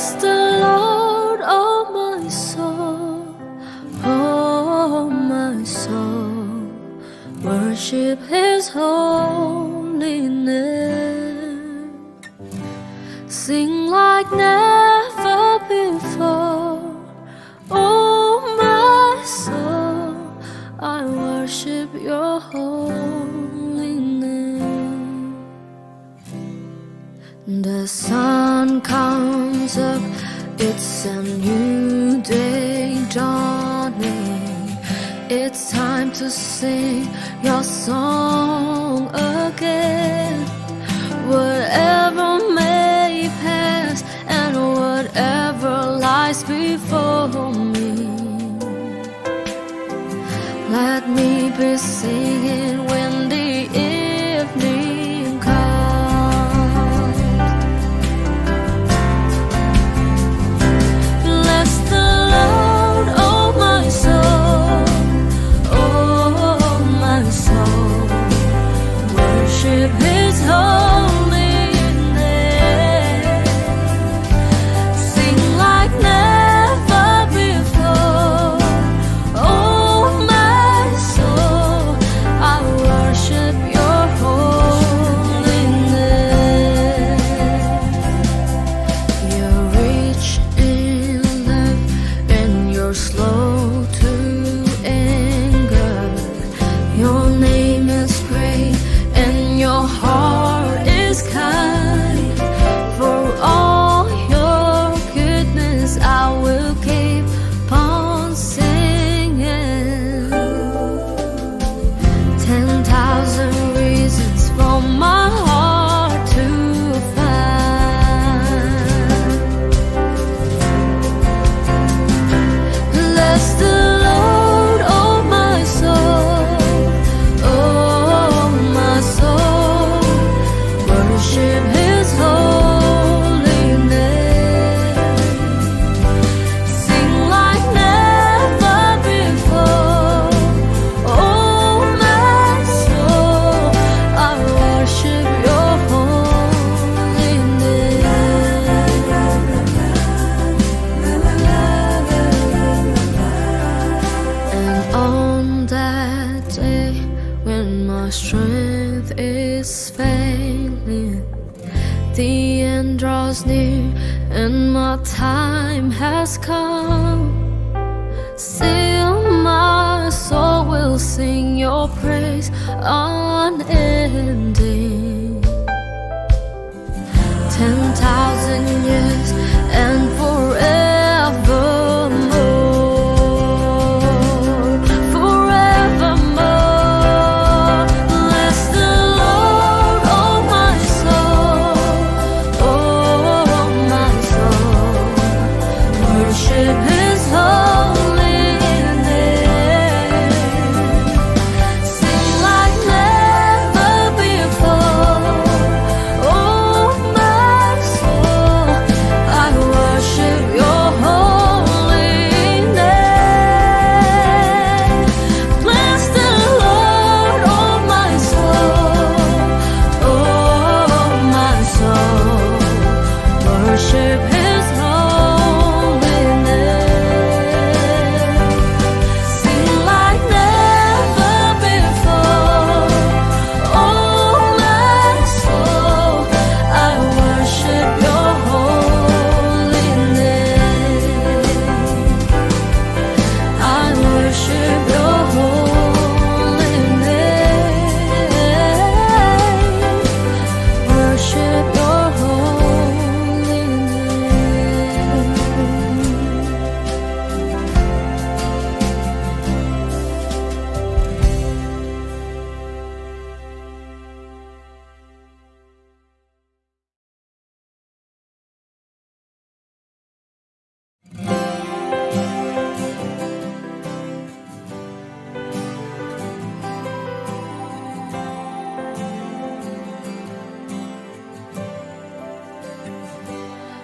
Bless the Lord, oh my soul, oh my soul. Worship His holy name. Sing like never before, oh my soul. I worship Your holy name. The sun comes up, it's a new day dawning. It's time to sing Your song again. Whatever may pass and whatever lies before me, let me be singing when the evening comes. Bless the Lord, oh my soul, oh my soul. Worship His holy name. Sing like never before, oh my soul. I worship Your holy name. You're rich in love and You're slow to anger. Your name is great and Your heart is kind. For all Your goodness I will keep on singing. 10,000 reasons for my heart to find. Bless the Lord, oh my soul, oh my soul. Worship His holy name. Sing like never before, oh my soul. I worship Your holy name. And on that day when my strength is failing, the end draws near and my time has come. Still my soul will sing Your praise unending. 10,000 years and forevermore, forevermore. Bless the Lord, oh my soul, oh my soul. Worship His holy name. Sing like never before, oh my soul. I worship Your holy name. Bless the Lord, oh my soul, oh my soul. Worship His holy name. Sing like never before, oh my soul. I worship Your holy name. I worship Your holy name. Worship Your holy name.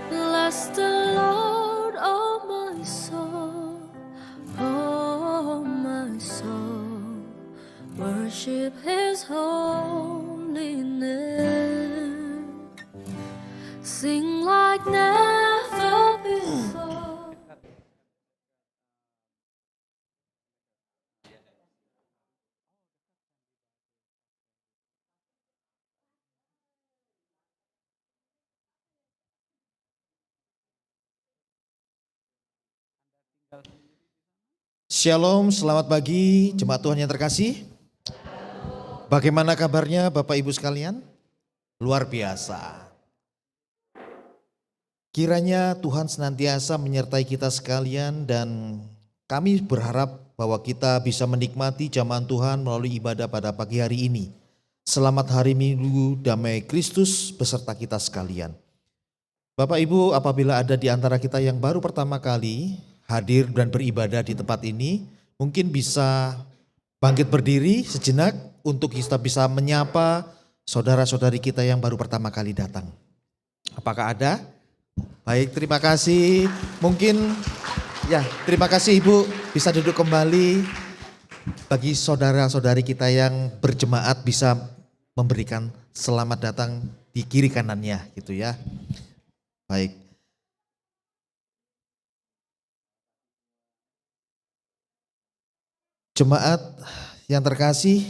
Bless the Lord, oh my soul, oh my soul. Worship His holy name. Sing like never soul. Shalom, selamat pagi jemaat Tuhan yang terkasih. Bagaimana kabarnya Bapak Ibu sekalian? Luar biasa. Kiranya Tuhan senantiasa menyertai kita sekalian dan kami berharap bahwa kita bisa menikmati jamahan Tuhan melalui ibadah pada pagi hari ini. Selamat hari Minggu damai Kristus beserta kita sekalian. Bapak Ibu, apabila ada di antara kita yang baru pertama kali hadir dan beribadah di tempat ini, mungkin bisa bangkit berdiri sejenak untuk kita bisa menyapa saudara-saudari kita yang baru pertama kali datang. Apakah ada? Baik, terima kasih. Mungkin ya, terima kasih Ibu, bisa duduk kembali. Bagi saudara-saudari kita yang berjemaat bisa memberikan selamat datang di kiri kanannya gitu ya. Baik. Jemaat yang terkasih,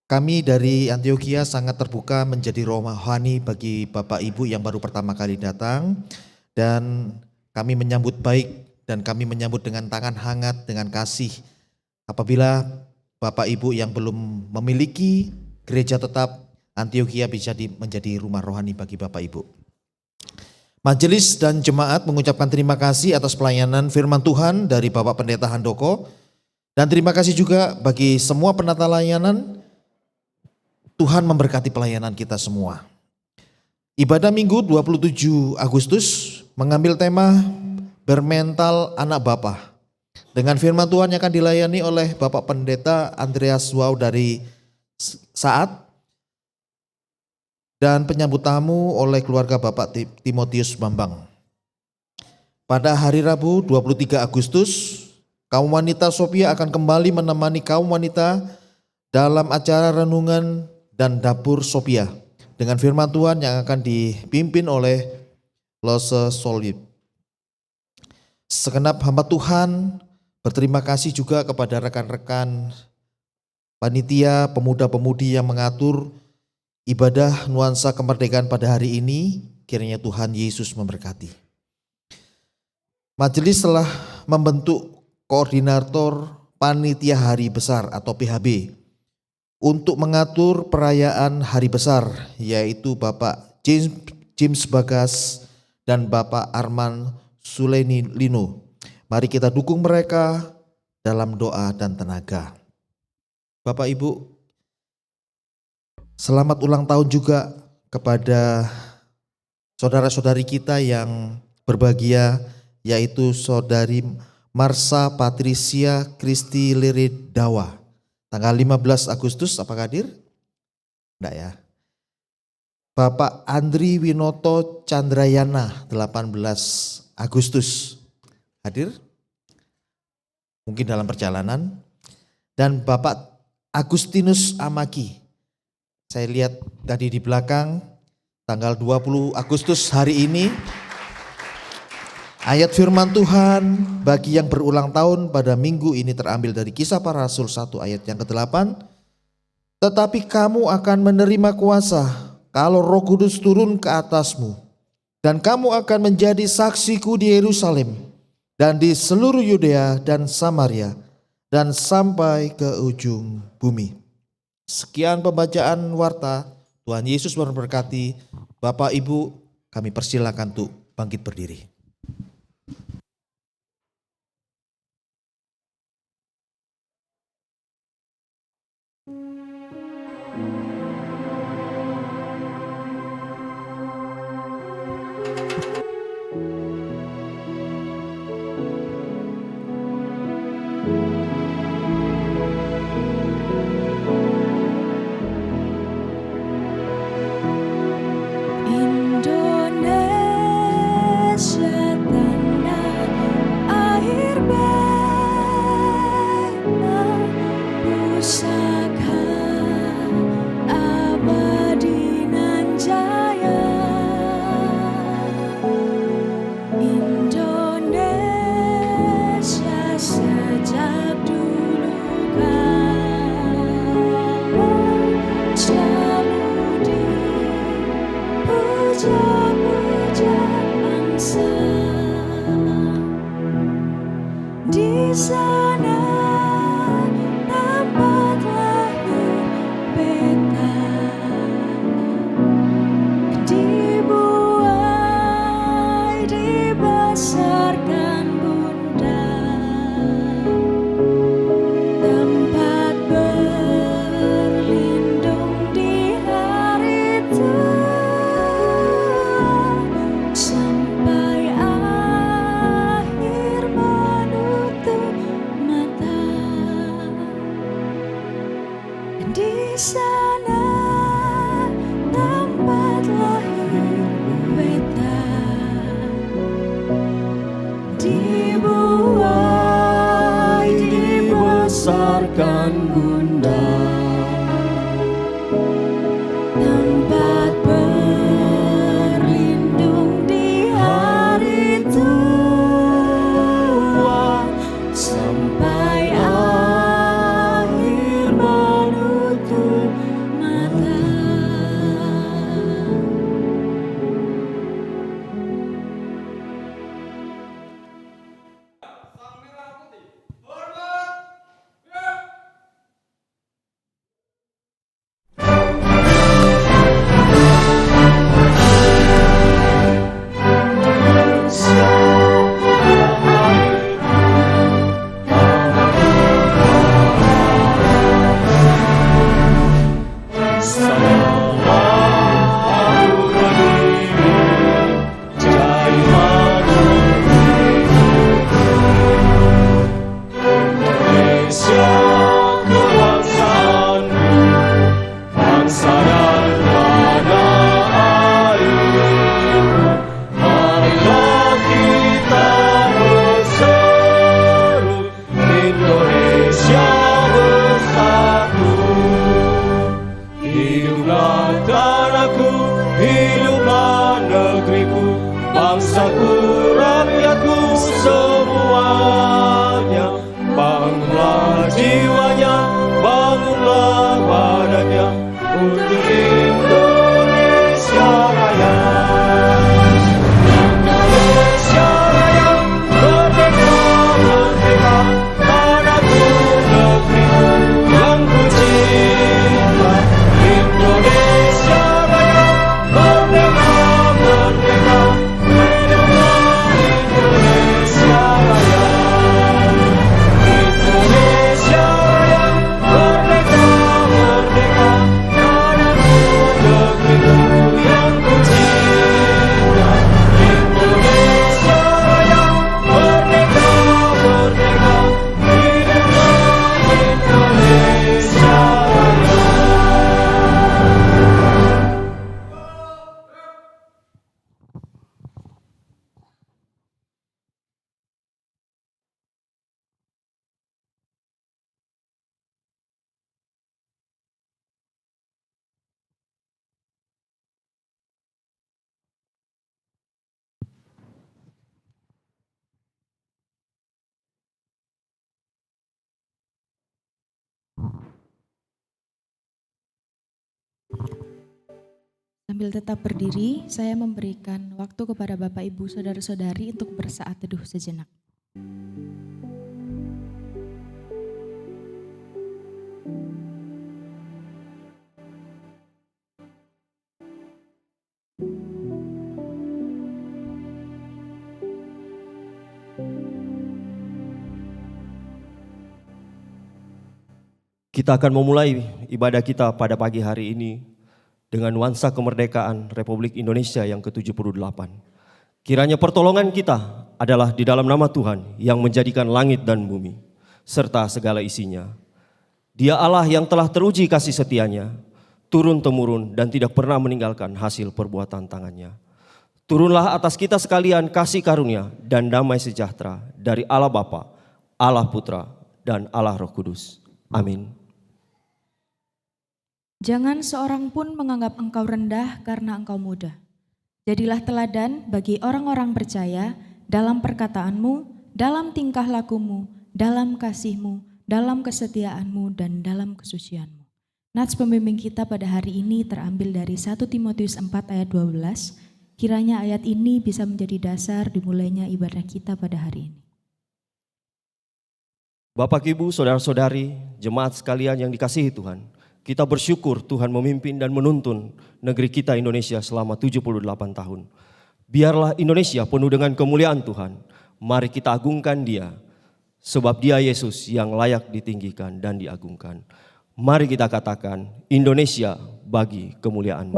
kami dari Antioquia sangat terbuka menjadi rohani bagi Bapak Ibu yang baru pertama kali datang. Dan kami menyambut baik dan kami menyambut dengan tangan hangat, dengan kasih. Apabila Bapak Ibu yang belum memiliki gereja tetap, Antioquia bisa menjadi rumah rohani bagi Bapak Ibu. Majelis dan jemaat mengucapkan terima kasih atas pelayanan firman Tuhan dari Bapak Pendeta Handoko. Dan terima kasih juga bagi semua penata layanan. Tuhan memberkati pelayanan kita semua. Ibadah Minggu 27 Agustus mengambil tema bermental anak Bapa. Dengan firman Tuhan yang akan dilayani oleh Bapak Pendeta Andreas Wow dari Saat. Dan penyambut tamu oleh keluarga Bapak Timotius Bambang. Pada hari Rabu 23 Agustus, kaum wanita Sophia akan kembali menemani kaum wanita dalam acara renungan dan dapur Sophia dengan firman Tuhan yang akan dipimpin oleh Lose Solid. Segenap hamba Tuhan berterima kasih juga kepada rekan-rekan panitia pemuda-pemudi yang mengatur ibadah nuansa kemerdekaan pada hari ini. Kiranya Tuhan Yesus memberkati. Majelis telah membentuk koordinator panitia hari besar atau PHB untuk mengatur perayaan hari besar, yaitu Bapak James Bagas dan Bapak Arman Suleni Lino. Mari kita dukung mereka dalam doa dan tenaga. Bapak Ibu, selamat ulang tahun juga kepada saudara-saudari kita yang berbahagia, yaitu saudari Marsha Patricia Kristi Liredawa. Tanggal 15 Agustus, apakah hadir? Enggak ya. Bapak Andri Winoto Chandrayana 18 Agustus. Hadir? Mungkin dalam perjalanan. Dan Bapak Agustinus Amaki. Saya lihat tadi di belakang, tanggal 20 Agustus hari ini, ayat firman Tuhan bagi yang berulang tahun pada minggu ini terambil dari Kisah Para Rasul 1 ayat yang ke-8. Tetapi kamu akan menerima kuasa kalau Roh Kudus turun ke atasmu, dan kamu akan menjadi saksiku di Yerusalem dan di seluruh Yudea dan Samaria dan sampai ke ujung bumi. Sekian pembacaan warta. Tuhan Yesus memberkati. Bapak Ibu, kami persilakan untuk bangkit berdiri. Indonesia sana tempat lahir beta, dibuai dibesarkan bunda, tempat berlindung di hari tua, sampai akhir menutup mata. Di sana tempat lahir beta, dibuai dibesarkan bunda, tempat berlindung di hari tua, sampai akhir menutup mata. Hiduplah tanahku, hiduplah negeriku, bangsaku, rakyatku semuanya. Bangunlah jiwanya, bangunlah badannya untuk Indonesia Raya. Indonesia Raya, merdeka, merdeka, tanahku, negeriku yang ku cinta. Indonesia Raya, merdeka, merdeka, hiduplah Indonesia Raya. Indonesia Raya, merdeka, merdeka, tanahku, negeriku yang ku cinta. Indonesia Raya, merdeka, merdeka, hiduplah Indonesia Raya. Sambil tetap berdiri, saya memberikan waktu kepada Bapak Ibu Saudara-saudari untuk bersaat teduh sejenak. Kita akan memulai ibadah kita pada pagi hari ini dengan nuansa kemerdekaan Republik Indonesia yang ke-78. Kiranya pertolongan kita adalah di dalam nama Tuhan yang menjadikan langit dan bumi, serta segala isinya. Dia Allah yang telah teruji kasih setianya, turun-temurun dan tidak pernah meninggalkan hasil perbuatan tangannya. Turunlah atas kita sekalian kasih karunia dan damai sejahtera dari Allah Bapa, Allah Putra, dan Allah Roh Kudus. Amin. Jangan seorang pun menganggap engkau rendah karena engkau muda. Jadilah teladan bagi orang-orang percaya dalam perkataanmu, dalam tingkah lakumu, dalam kasihmu, dalam kesetiaanmu, dan dalam kesucianmu. Nats pembimbing kita pada hari ini terambil dari 1 Timotius 4 ayat 12. Kiranya ayat ini bisa menjadi dasar dimulainya ibadah kita pada hari ini. Bapak, Ibu, saudara-saudari, jemaat sekalian yang dikasihi Tuhan, kita bersyukur Tuhan memimpin dan menuntun negeri kita Indonesia selama 78 tahun. Biarlah Indonesia penuh dengan kemuliaan Tuhan. Mari kita agungkan Dia, sebab Dia Yesus yang layak ditinggikan dan diagungkan. Mari kita katakan, Indonesia bagi kemuliaan-Mu.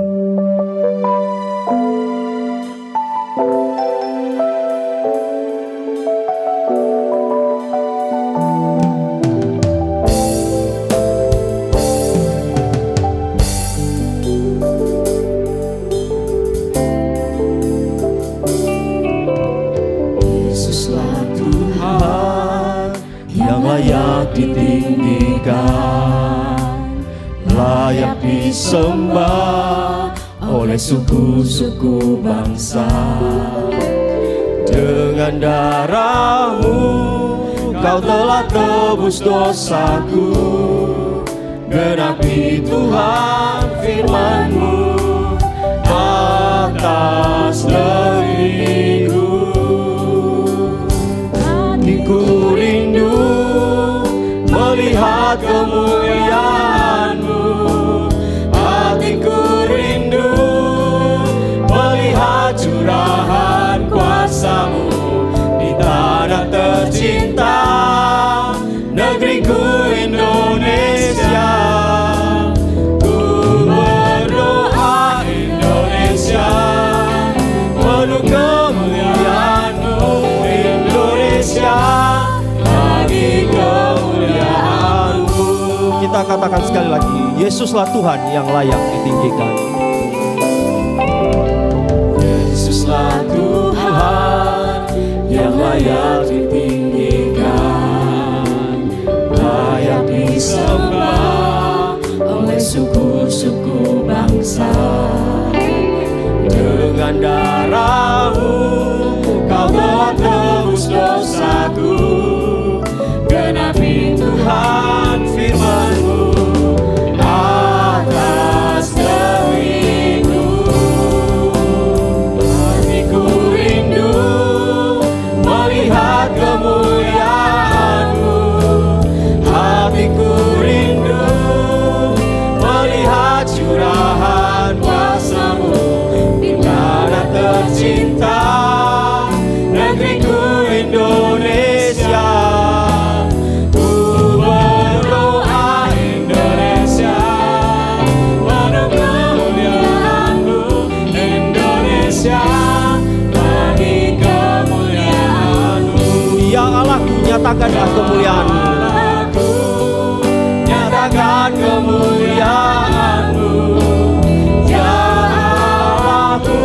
Yesuslah Tuhan yang layak ditinggikan, layak disembah oleh suku-suku bangsa. Dengan darah-Mu Kau telah tebus dosaku. Genapi Tuhan firman-Mu atas negeriku. Hatiku rindu melihat kemuliaan-Mu. Hatiku rindu melihat curahan kuasa-Mu di tanah tercinta, negeriku Indonesia. Ku berdoa Indonesia penuh kemuliaan-Mu. Indonesia bagi kemuliaan-Mu. Kita katakan sekali lagi, Yesuslah Tuhan yang layak ditinggikan. Yesuslah Tuhan yang layak ditinggikan, layak disembah oleh suku-suku bangsa. Dengan darah-Mu Kau telah tebus dosaku. Genapi Tuhan firman-Mu atas negeriku. Hatiku rindu melihat kemuliaan-Mu. Hatiku rindu melihat curahan kuasa-Mu di tanah tercinta, negeriku Indonesia. Ku berdoa Indonesia penuh kemuliaan-Mu. Indonesia bagi kemuliaan-Mu. Ya Allahku, nyatakanlah kemuliaan-Mu. Nyatakan kemuliaan-Mu. Ya Allahku,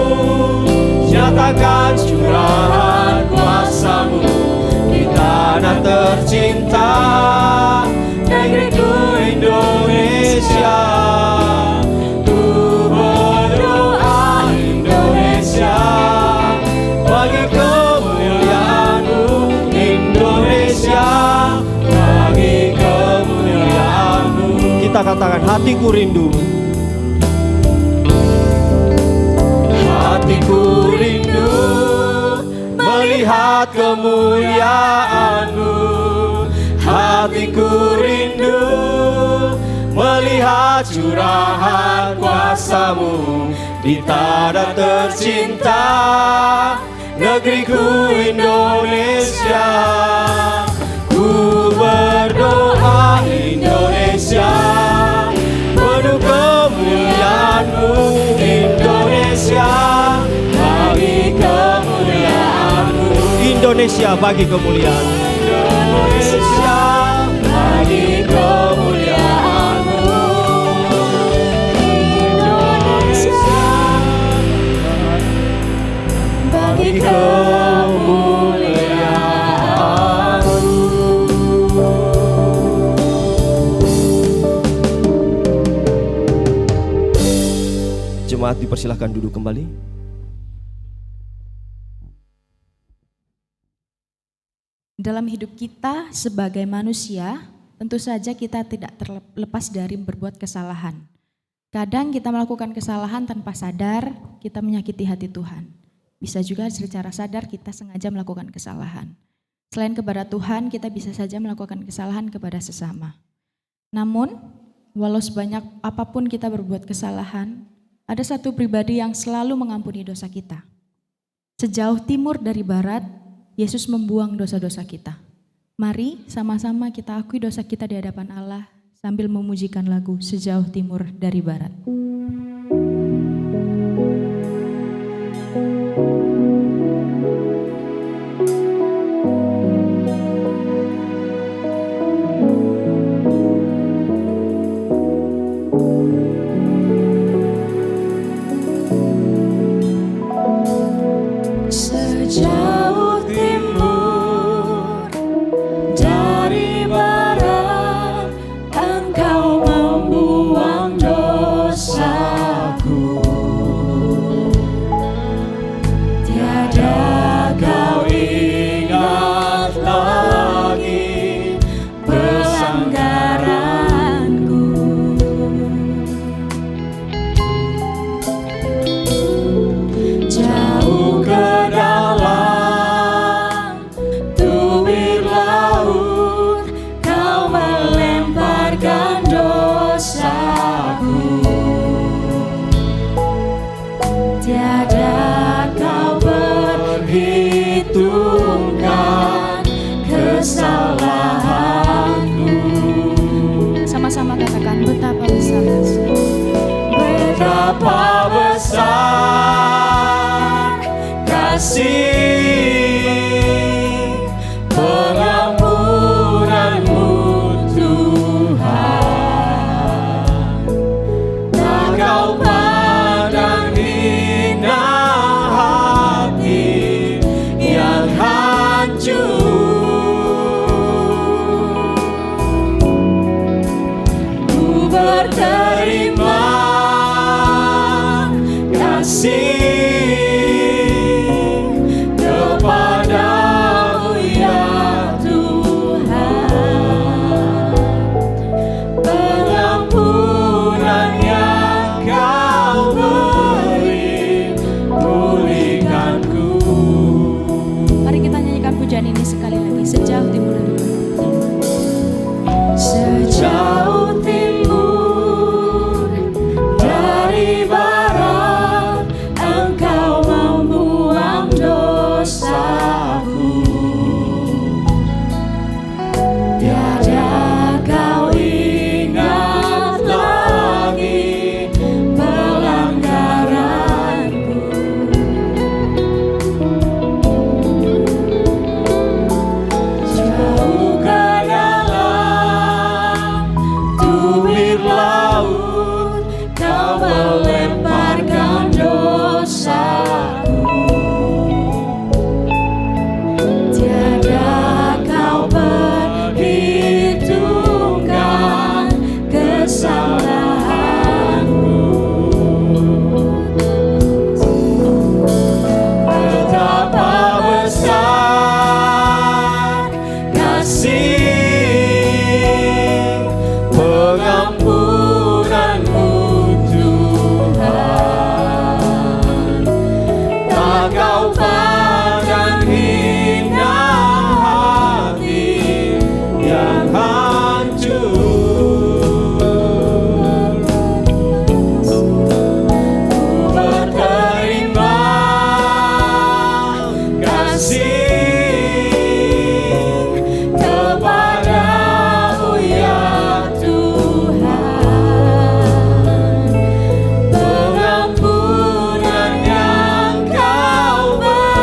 nyatakan curahan kuasa-Mu di tanah tercinta, negeriku Indonesia. Ku berdoa Indonesia bagi kemuliaan-Mu. Indonesia bagi kemuliaan-Mu. Kita katakan, hatiku rindu. Hatiku rindu melihat kemuliaan-Mu. Hatiku rindu melihat curahan kuasa-Mu di tanah tercinta, negeriku Indonesia. Ku berdoa Indonesia penuh kemuliaan-Mu. Indonesia bagi kemuliaan-Mu. Indonesia bagi kemuliaan. Indonesia bagi kemuliaan-Mu. Indonesia bagi kemuliaan-Mu. Jemaat dipersilahkan duduk kembali. Dalam hidup kita sebagai manusia, tentu saja kita tidak terlepas dari berbuat kesalahan. Kadang kita melakukan kesalahan tanpa sadar, kita menyakiti hati Tuhan. Bisa juga secara sadar kita sengaja melakukan kesalahan. Selain kepada Tuhan, kita bisa saja melakukan kesalahan kepada sesama. Namun, walau sebanyak apapun kita berbuat kesalahan, ada satu pribadi yang selalu mengampuni dosa kita. Sejauh timur dari barat, Yesus membuang dosa-dosa kita. Mari sama-sama kita akui dosa kita di hadapan Allah sambil memujikan lagu Sejauh Timur dari Barat. Sejauh timur dari barat, Engkau membuang dosaku. Tiada kau ingat lagi pelanggaranku. Jauh ke dalam tubir laut, Kau melemparkan dosaku. Tiada kau perhitungkan kesalahanku. Sama-sama katakan, betapa besar kasih. Betapa besar kasih pengampunanmu, Tuhan. Tak kau pandang hina hati yang hancur. Ku berterima kasih kepadamu ya Tuhan. Pengampunan yang Kau beri, pulihkanku. Mari kita nyanyikan pujian ini sekali lagi, Sejauh Timur dari Barat. Sejauh timur dari barat, Engkau membuang dosaku. Tiada kau ingat lagi pelanggaranku. Jauh ke dalam tubir laut, Kau melemparkan dosaku. Tiada kau perhitungkan kesalahanku. Betapa besar kasih pengampunanmu, Tuhan. Tak kau pandang hina hati yang hancur. Ku berterima kasih kepadamu ya Tuhan. Pengampunan yang Kau beri,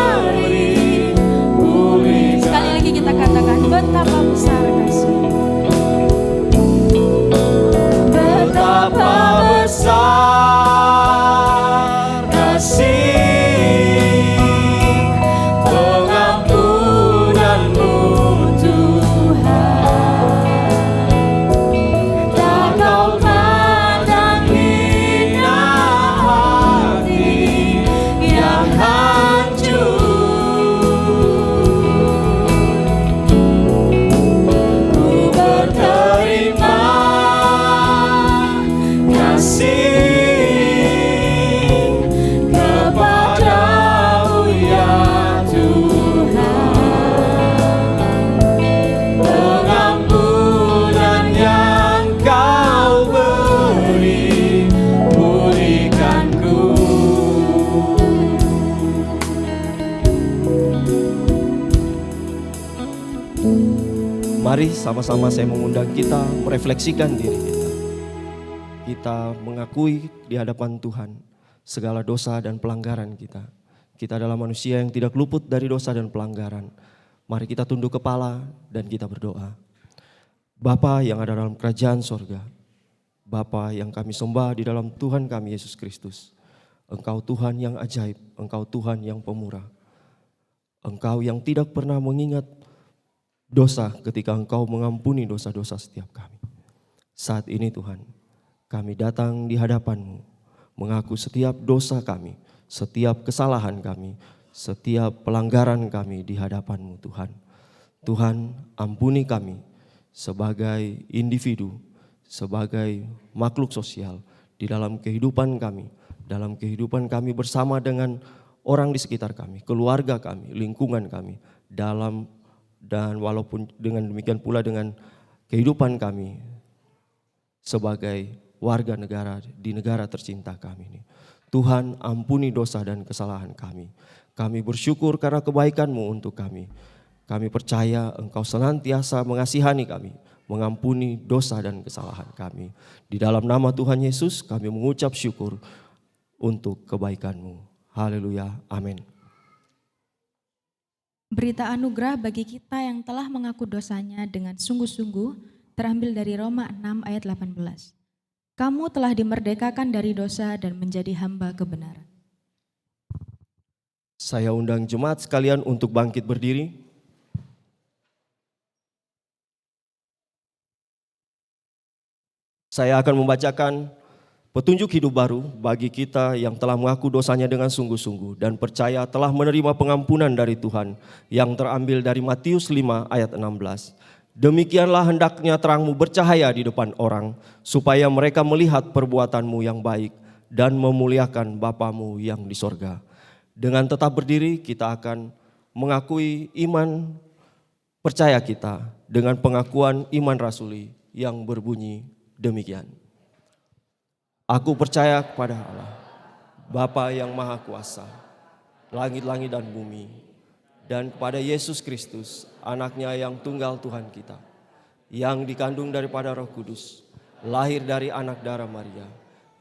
Mari sama-sama saya mengundang kita merefleksikan diri kita. Kita mengakui di hadapan Tuhan segala dosa dan pelanggaran kita. Kita adalah manusia yang tidak luput dari dosa dan pelanggaran. Mari kita tunduk kepala dan kita berdoa. Bapa yang ada dalam kerajaan sorga, Bapa yang kami sembah di dalam Tuhan kami Yesus Kristus. Engkau Tuhan yang ajaib, Engkau Tuhan yang pemurah. Engkau yang tidak pernah mengingat dosa ketika Engkau mengampuni dosa-dosa setiap kami. Saat ini Tuhan, kami datang di hadapan-Mu, mengaku setiap dosa kami, setiap kesalahan kami, setiap pelanggaran kami di hadapan-Mu Tuhan. Tuhan, ampuni kami sebagai individu, sebagai makhluk sosial di dalam kehidupan kami bersama dengan orang di sekitar kami, keluarga kami, lingkungan kami, dan walaupun dengan demikian pula dengan kehidupan kami sebagai warga negara di negara tercinta kami ini. Tuhan, ampuni dosa dan kesalahan kami. Kami bersyukur karena kebaikan-Mu untuk kami. Kami percaya Engkau senantiasa mengasihani kami, mengampuni dosa dan kesalahan kami. Di dalam nama Tuhan Yesus kami mengucap syukur untuk kebaikan-Mu. Haleluya, amin. Berita anugerah bagi kita yang telah mengaku dosanya dengan sungguh-sungguh terambil dari Roma 6 ayat 18. Kamu telah dimerdekakan dari dosa dan menjadi hamba kebenaran. Saya undang jemaat sekalian untuk bangkit berdiri. Saya akan membacakan petunjuk hidup baru bagi kita yang telah mengaku dosanya dengan sungguh-sungguh dan percaya telah menerima pengampunan dari Tuhan yang terambil dari Matius 5 ayat 16. Demikianlah hendaknya terangmu bercahaya di depan orang supaya mereka melihat perbuatanmu yang baik dan memuliakan Bapamu yang di sorga. Dengan tetap berdiri kita akan mengakui iman percaya kita dengan pengakuan iman rasuli yang berbunyi demikian. Aku percaya kepada Allah, Bapa yang Maha Kuasa, langit-langit dan bumi, dan kepada Yesus Kristus, anaknya yang tunggal Tuhan kita, yang dikandung daripada Roh Kudus, lahir dari anak darah Maria,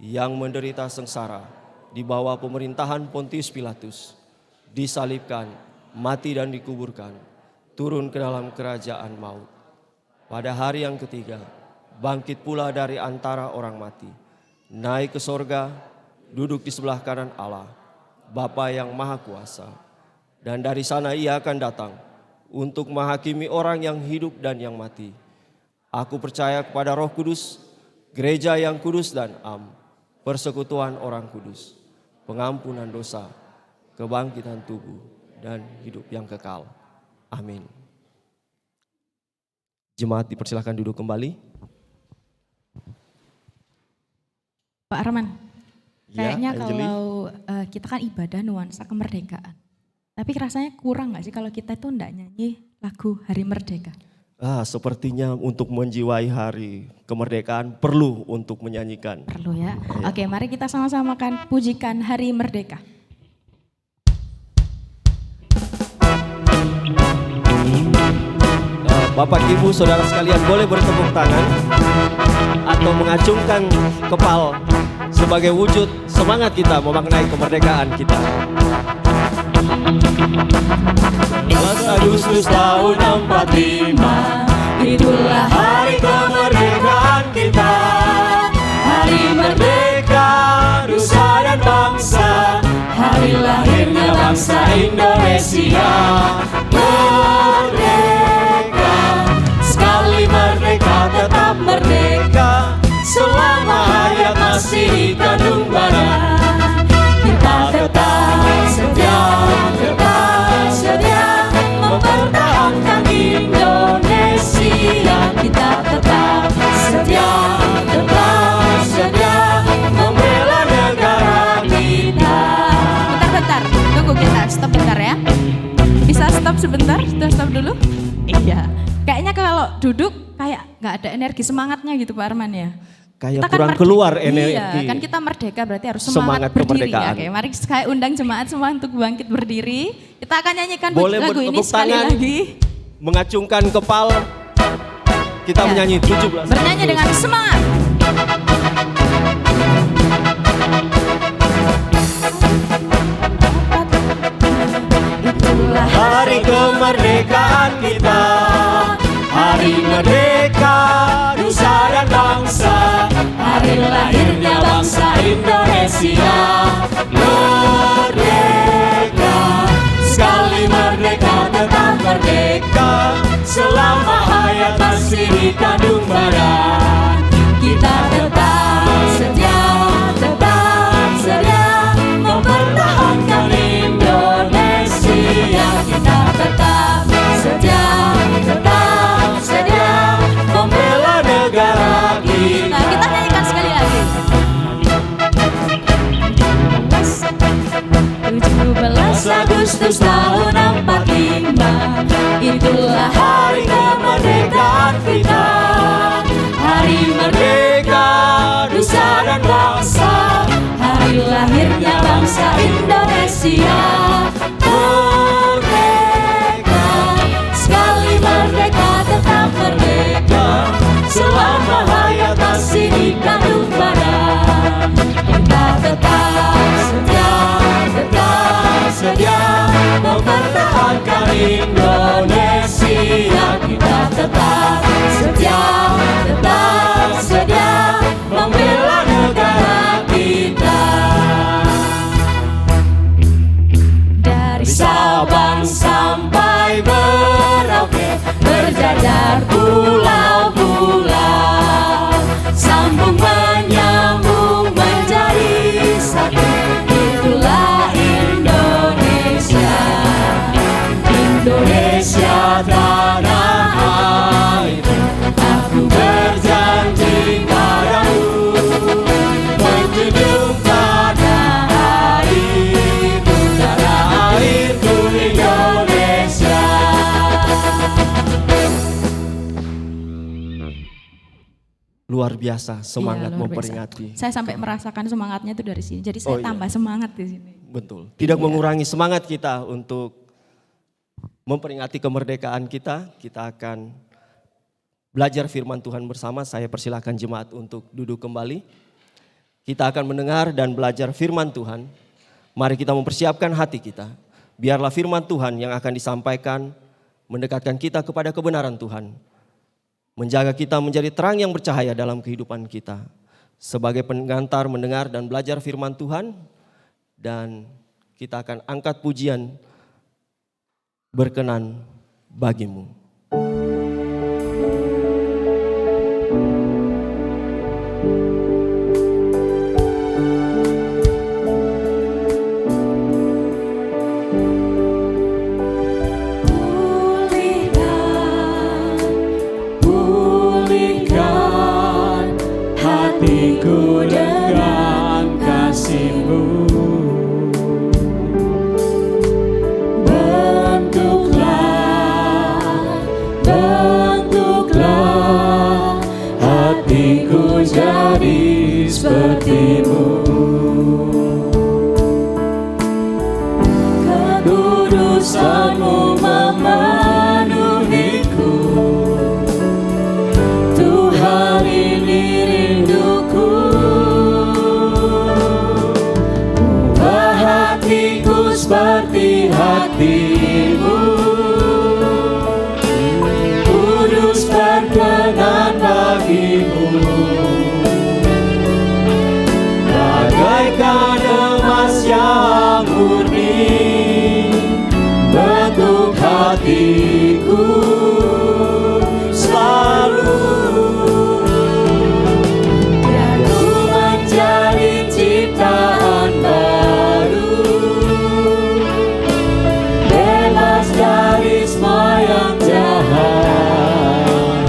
yang menderita sengsara di bawah pemerintahan Pontius Pilatus, disalibkan, mati dan dikuburkan, turun ke dalam kerajaan maut. Pada hari yang ketiga, bangkit pula dari antara orang mati, naik ke sorga, duduk di sebelah kanan Allah, Bapa yang Maha Kuasa. Dan dari sana Ia akan datang untuk menghakimi orang yang hidup dan yang mati. Aku percaya kepada Roh Kudus, gereja yang kudus dan am, persekutuan orang kudus, pengampunan dosa, kebangkitan tubuh, dan hidup yang kekal. Amin. Jemaat dipersilakan duduk kembali. Pak Arman, Ya, kayaknya Angeli. kalau kita kan ibadah nuansa kemerdekaan. Tapi rasanya kurang gak sih kalau kita itu enggak nyanyi lagu Hari Merdeka? Sepertinya untuk menjiwai hari kemerdekaan perlu untuk menyanyikan. Perlu ya? Oke, mari kita sama-sama kan pujikan Hari Merdeka. Bapak, Ibu, Saudara sekalian boleh bertepuk tangan atau mengacungkan kepala sebagai wujud semangat kita memaknai kemerdekaan kita. 11 Agustus tahun 45, itulah hari kemerdekaan kita. Hari merdeka, nusa dan bangsa, hari lahirnya bangsa Indonesia. Merdeka, sekali merdeka tetap merdeka, selama hayat masih di kandung badan. Kita tetap sedia mempertahankan Indonesia. Kita tetap sedia membela negara kita. Bentar, tunggu kita stop bentar ya. Bisa stop sebentar? Stop dulu? Iya. Kayaknya kalau duduk kayak nggak ada energi semangatnya gitu Pak Arman ya. Kayak Kita kan kurang merdeka. keluar energi. Iya, kan kita merdeka berarti harus Semangat semangat berdiri. kemerdekaan. Oke, mari saya undang jemaat semua untuk bangkit berdiri. Kita akan nyanyikan Boleh lagu ini bertepuk sekali tangan, lagi. mengacungkan kepala Kita Ya. menyanyi 17. Bernyanyi dengan semangat. Itulah Hari kemerdekaan kita, hari merdeka nusa dan bangsa, hari lahirnya bangsa Indonesia. Merdeka, sekali merdeka tetap merdeka, selama hayat masih di kandung badan. Kita tetap setia mempertahankan Indonesia. Kita tetap setia membela negara kita. Nah, kita nyanyikan sekali lagi. 17 Agustus tahun 45, itulah Hari kemerdekaan kita, hari merdeka nusa dan bangsa, hari lahirnya bangsa Indonesia. Merdeka, sekali merdeka tetap merdeka, selama hayat masih di kandung badan. Kita tetap setia mempertahankan Indonesia. Kita tetap setia membela negara kita. Dari Sabang sampai Merauke, berjajar pulau-pulau, sambung menyambung menjadi satu. Itulah Indonesia tanah airku. Aku berjanji padamu, menjunjung tanah airku Indonesia. Luar biasa semangat Iya, luar biasa. memperingati. Saya sampai merasakan semangatnya itu dari sini. Jadi saya iya. tambah semangat di sini. Betul. Tidak mengurangi semangat kita untuk memperingati kemerdekaan kita. Kita akan belajar firman Tuhan bersama. Saya persilakan jemaat untuk duduk kembali. Kita akan mendengar dan belajar firman Tuhan. Mari kita mempersiapkan hati kita. Biarlah firman Tuhan yang akan disampaikan mendekatkan kita kepada kebenaran Tuhan. Menjaga kita menjadi terang yang bercahaya dalam kehidupan kita. Sebagai pengantar mendengar dan belajar firman Tuhan. Dan kita akan angkat pujian berkenan bagimu. Pulihkan hatiku dengan kasih-Mu. Bentuklah hatiku jadi seperti-Mu. Kekudusan-Mu memenuhiku. Tuhan, ini rinduku. Ubah hatiku seperti hati-Mu. Kudus berkenan bagi-Mu. Bagaikan emas yang murni, bentuk hatiku selalu. Biar ku menjadi ciptaan baru, bebas dari semua yang jahat,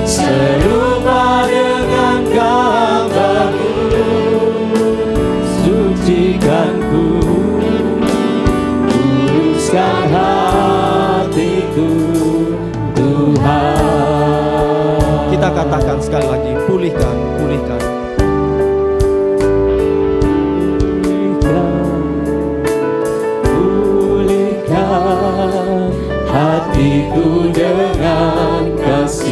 serupa dengan gambar-Mu. Sucikanku, kuduskan hatiku, Tuhan. Kita katakan sekali lagi, pulihkan, pulihkan. Pulihkan hatiku dengan kasih.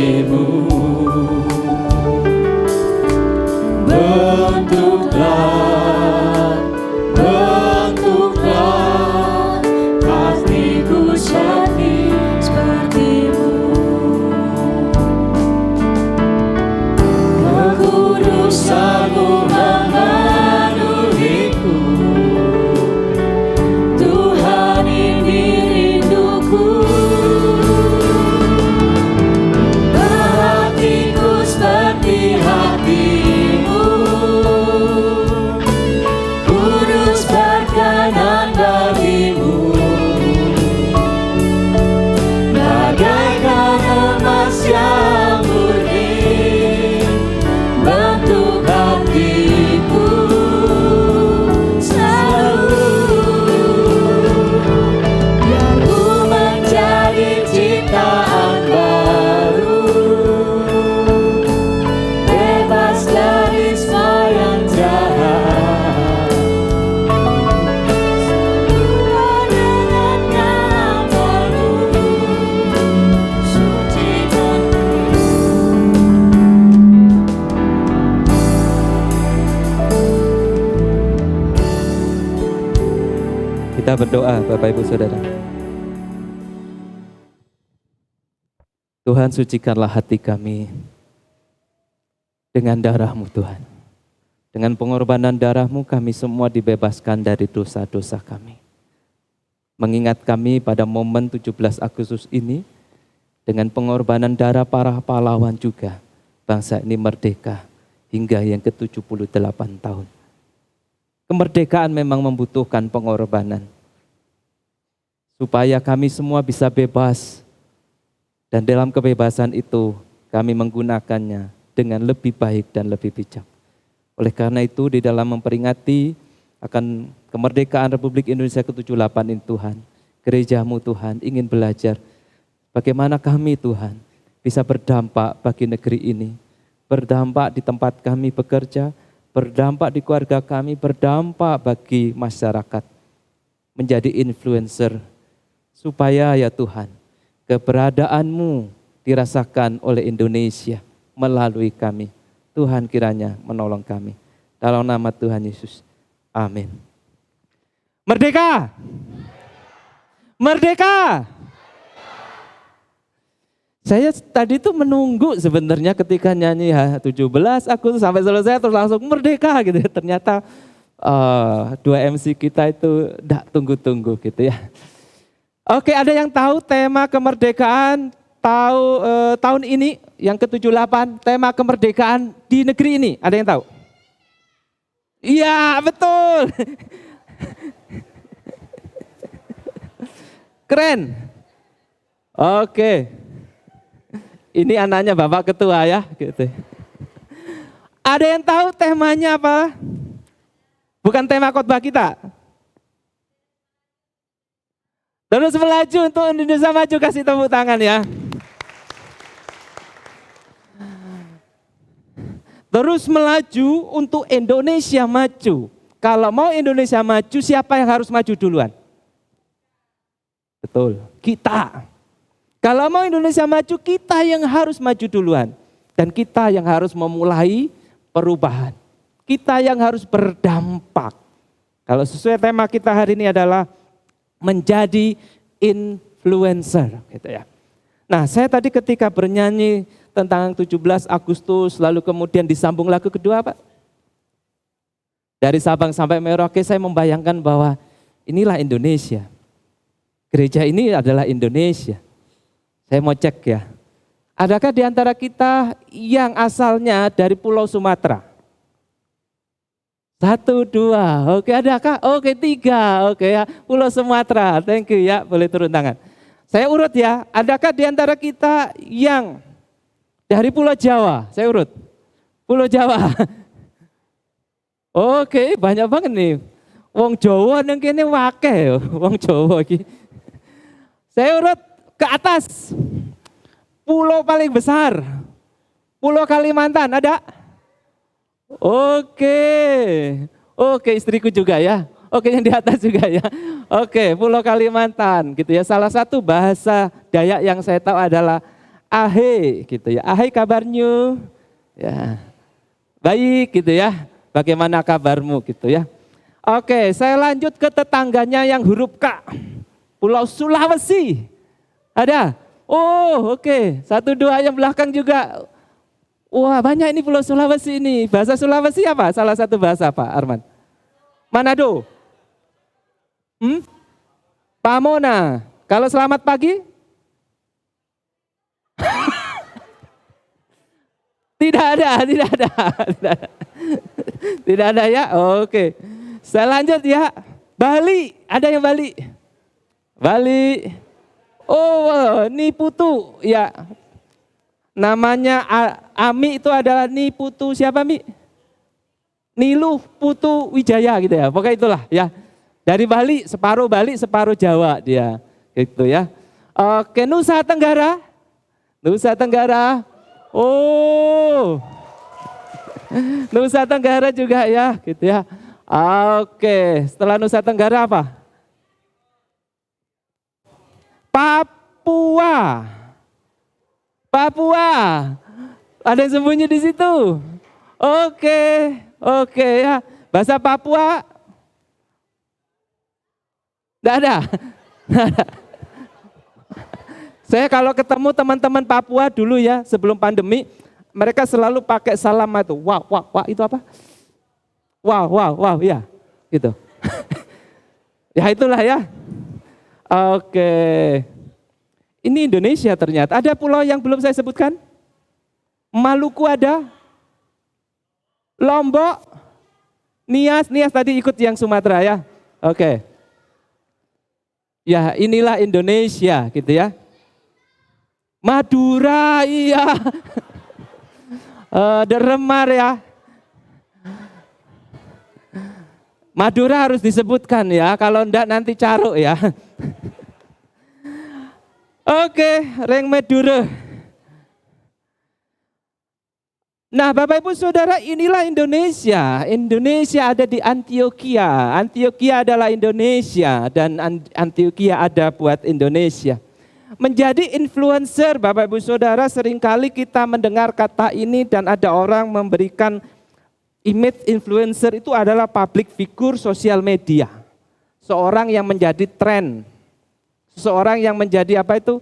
Kita berdoa Bapak Ibu Saudara. Tuhan, sucikanlah hati kami dengan darah-Mu Tuhan. Dengan pengorbanan darah-Mu kami semua dibebaskan dari dosa-dosa kami. Mengingat kami pada momen 17 Agustus ini, dengan pengorbanan darah para pahlawan juga, bangsa ini merdeka hingga yang ke-78 tahun. Kemerdekaan memang membutuhkan pengorbanan. Supaya kami semua bisa bebas. Dan dalam kebebasan itu kami menggunakannya dengan lebih baik dan lebih bijak. Oleh karena itu di dalam memperingati akan kemerdekaan Republik Indonesia ke-78 ini Tuhan, gereja-Mu Tuhan ingin belajar bagaimana kami Tuhan bisa berdampak bagi negeri ini, berdampak di tempat kami bekerja, berdampak di keluarga kami, berdampak bagi masyarakat, menjadi influencer, supaya ya Tuhan, keberadaan-Mu dirasakan oleh Indonesia melalui kami. Tuhan kiranya menolong kami. Dalam nama Tuhan Yesus. Amin. Merdeka! Merdeka! Saya tadi tuh menunggu sebenarnya ketika nyanyi 17 Agustus sampai selesai terus langsung merdeka gitu. Ternyata dua MC kita itu enggak tunggu-tunggu gitu ya. Oke, ada yang tahu tema kemerdekaan tahun ini yang ke-78, tema kemerdekaan di negeri ini? Ada yang tahu? Iya, betul. Keren. Oke. Ini anaknya Bapak Ketua ya, gitu. Ada yang tahu temanya apa? Bukan tema khotbah kita. Terus melaju untuk Indonesia maju, kasih tepuk tangan ya. Terus melaju untuk Indonesia maju. Kalau mau Indonesia maju, siapa yang harus maju duluan? Betul, kita. Kalau mau Indonesia maju, kita yang harus maju duluan. Dan kita yang harus memulai perubahan. Kita yang harus berdampak. Kalau sesuai tema kita hari ini adalah menjadi influencer. Gitu ya. Nah, saya tadi ketika bernyanyi tentang 17 Agustus, lalu kemudian disambung lagu kedua, Pak. Dari Sabang sampai Merauke, saya membayangkan bahwa inilah Indonesia. Gereja ini adalah Indonesia. Saya mau cek ya. Adakah di antara kita yang asalnya dari Pulau Sumatera? 1, 2, oke adakah? Oke 3, oke ya. Pulau Sumatera, thank you ya, boleh turun tangan. Saya urut ya, adakah di antara kita yang dari Pulau Jawa? Saya urut. Pulau Jawa. Oke, banyak banget nih. Wong Jawa nang kene wakeh, wong Jawa iki. Saya urut ke atas, pulau paling besar, Pulau Kalimantan ada? Oke, istriku juga ya. Oke, yang di atas juga ya. Oke, Pulau Kalimantan gitu ya. Salah satu bahasa Dayak yang saya tahu adalah ahe gitu ya. Ahe kabarnya? Ya. Baik gitu ya. Bagaimana kabarmu gitu ya. Oke, saya lanjut ke tetangganya yang huruf K. Pulau Sulawesi. Ada? Oh oke, 1, 2 yang belakang juga. Wah banyak ini Pulau Sulawesi ini. Bahasa Sulawesi apa? Salah satu bahasa apa Arman? Manado? Pamona. Kalau selamat pagi? Tidak ada. Tidak ada ya? Oke. Saya lanjut ya. Bali, ada yang Bali? Bali. Oh, Niputu ya. Namanya Ami itu adalah Niputu siapa Mi? Niluh Putu Wijaya gitu ya. Pokoknya itulah ya. Dari Bali, separuh Jawa dia. Gitu ya. Oke, Nusa Tenggara. Oh. Nusa Tenggara juga ya, gitu ya. Oke, setelah Nusa Tenggara apa? Papua. Ada yang sembunyi di situ. Oke ya. Bahasa Papua. Tidak ada. Saya kalau ketemu teman-teman Papua dulu ya, sebelum pandemi, mereka selalu pakai salam itu. Wah, wah, wah, itu apa? Wow, wow, wow, ya, gitu. Ya itulah ya. Oke. Ini Indonesia ternyata. Ada pulau yang belum saya sebutkan? Maluku ada. Lombok. Nias tadi ikut yang Sumatera ya. Oke. Ya inilah Indonesia gitu ya. Madura, iya. Deremar ya. Madura harus disebutkan ya, kalau enggak nanti caruk ya. Oke, Reng Madura. Nah Bapak Ibu Saudara, inilah Indonesia. Indonesia ada di Antioquia. Antioquia adalah Indonesia dan Antioquia ada buat Indonesia. Menjadi influencer Bapak Ibu Saudara, seringkali kita mendengar kata ini dan ada orang memberikan image influencer itu adalah public figure sosial media. Seorang yang menjadi tren. Seorang yang menjadi apa itu,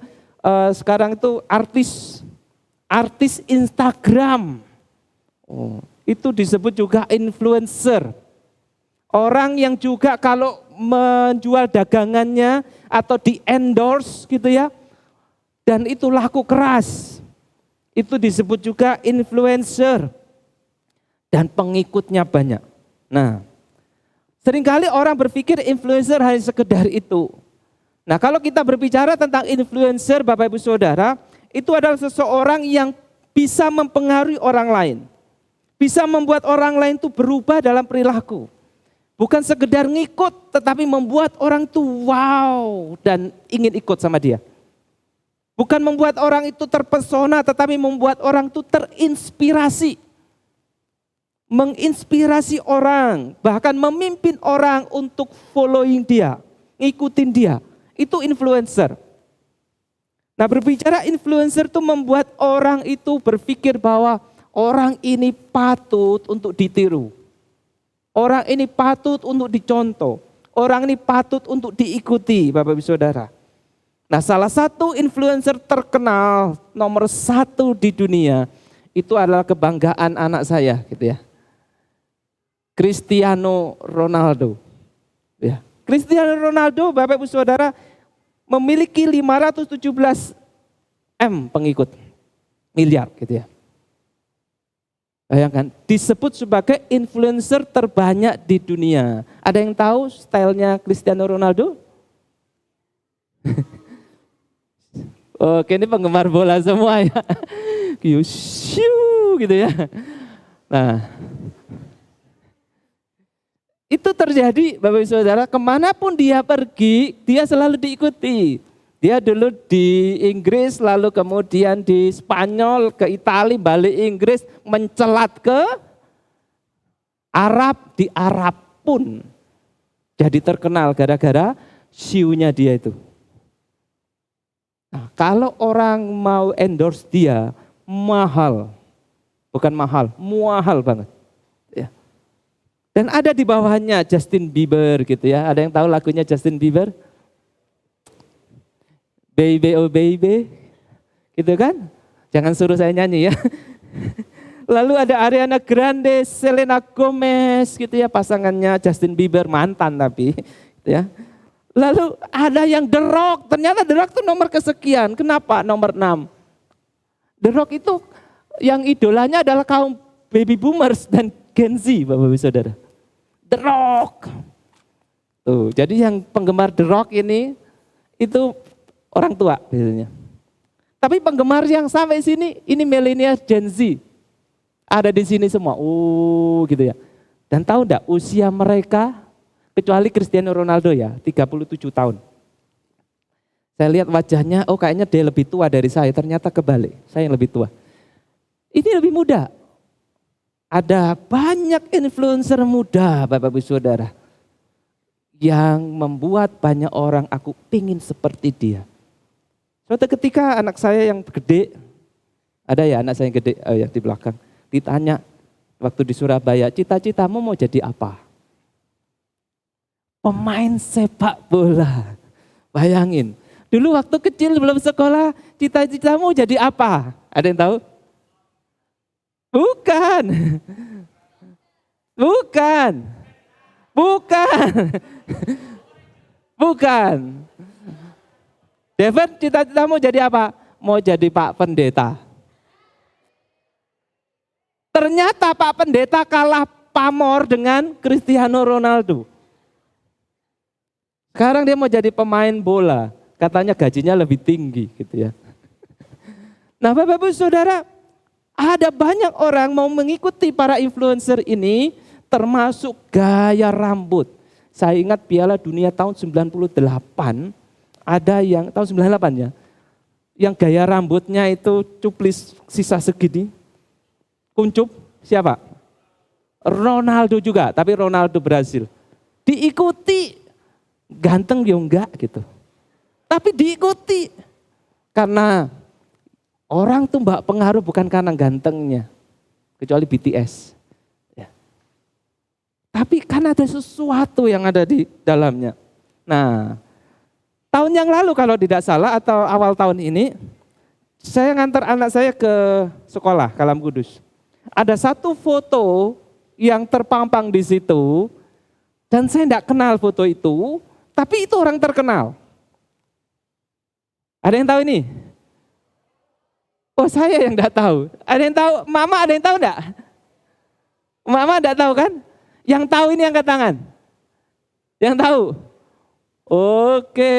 sekarang itu artis Instagram. Itu disebut juga influencer. Orang yang juga kalau menjual dagangannya atau di endorse gitu ya, dan itu laku keras. Itu disebut juga influencer. Dan pengikutnya banyak. Nah, seringkali orang berpikir influencer hanya sekedar itu. Nah, kalau kita berbicara tentang influencer Bapak Ibu Saudara, itu adalah seseorang yang bisa mempengaruhi orang lain. Bisa membuat orang lain itu berubah dalam perilaku. Bukan sekedar ngikut, tetapi membuat orang itu wow dan ingin ikut sama dia. Bukan membuat orang itu terpesona, tetapi membuat orang itu terinspirasi. Menginspirasi orang, bahkan memimpin orang untuk following dia, ngikutin dia. Itu influencer. Nah berbicara influencer itu membuat orang itu berpikir bahwa orang ini patut untuk ditiru. Orang ini patut untuk dicontoh. Orang ini patut untuk diikuti Bapak Ibu Saudara. Nah salah satu influencer terkenal nomor 1 di dunia itu adalah kebanggaan anak saya gitu ya. Cristiano Ronaldo. Ya. Cristiano Ronaldo Bapak Ibu Saudara memiliki 517 M pengikut. Miliar gitu ya. Bayangkan, disebut sebagai influencer terbanyak di dunia. Ada yang tahu stylenya Cristiano Ronaldo? Oke, ini penggemar bola semua ya. Gitu ya. Nah, itu terjadi Bapak Ibu Saudara, kemanapun dia pergi, dia selalu diikuti. Dia dulu di Inggris, lalu kemudian di Spanyol, ke Italia, balik Inggris, mencelat ke Arab, di Arab pun jadi terkenal gara-gara show-nya dia itu. Nah, kalau orang mau endorse dia, mahal. Bukan mahal, muahal banget. Ya. Dan ada di bawahnya Justin Bieber gitu ya. Ada yang tahu lagunya Justin Bieber? Baby oh baby, gitu kan? Jangan suruh saya nyanyi ya. Lalu ada Ariana Grande, Selena Gomez gitu ya, pasangannya Justin Bieber, mantan tapi gitu ya. Lalu ada yang The Rock, ternyata The Rock itu nomor kesekian. Kenapa nomor 6? The Rock itu yang idolanya adalah kaum baby boomers dan Gen Z Bapak Ibu Saudara. The Rock. Tuh, jadi yang penggemar The Rock ini itu orang tua biasanya. Tapi penggemar yang sampai sini, ini milenial Gen Z. Ada di sini semua, gitu ya. Dan tahu enggak usia mereka, kecuali Cristiano Ronaldo ya, 37 tahun. Saya lihat wajahnya, kayaknya dia lebih tua dari saya, ternyata kebalik, saya yang lebih tua. Ini lebih muda. Ada banyak influencer muda Bapak Ibu Saudara, yang membuat banyak orang aku pingin seperti dia. Suatu ketika anak saya yang gede, ada ya anak saya yang gede yang di belakang, ditanya waktu di Surabaya, cita-citamu mau jadi apa? pemain sepak bola. Bayangin, dulu waktu kecil belum sekolah, cita-citamu jadi apa? Ada yang tahu? Bukan. Bukan. Bukan. Bukan. David, cita-citamu jadi apa? Mau jadi Pak Pendeta. Ternyata Pak Pendeta kalah pamor dengan Cristiano Ronaldo. Sekarang dia mau jadi pemain bola, katanya gajinya lebih tinggi gitu ya. Nah Bapak Ibu Saudara, ada banyak orang mau mengikuti para influencer ini, termasuk gaya rambut. Saya ingat Piala Dunia tahun 98, ada yang tahun 98 ya, yang gaya rambutnya itu cuplis sisa segini, kuncup, siapa? Ronaldo juga, tapi Ronaldo Brasil. Diikuti. Ganteng dia enggak gitu. Tapi diikuti. Karena orang tuh mbak pengaruh bukan karena gantengnya. Kecuali BTS. Ya. Tapi kan ada sesuatu yang ada di dalamnya. Nah, tahun yang lalu kalau tidak salah atau awal tahun ini, saya ngantar anak saya ke sekolah Kalam Kudus. Ada satu foto yang terpampang di situ, dan saya tidak kenal foto itu, tapi itu orang terkenal. Ada yang tahu ini? Oh saya yang tidak tahu. Ada yang tahu? Mama ada yang tahu enggak? Mama tidak tahu kan? Yang tahu ini angkat tangan. Yang tahu? Oke.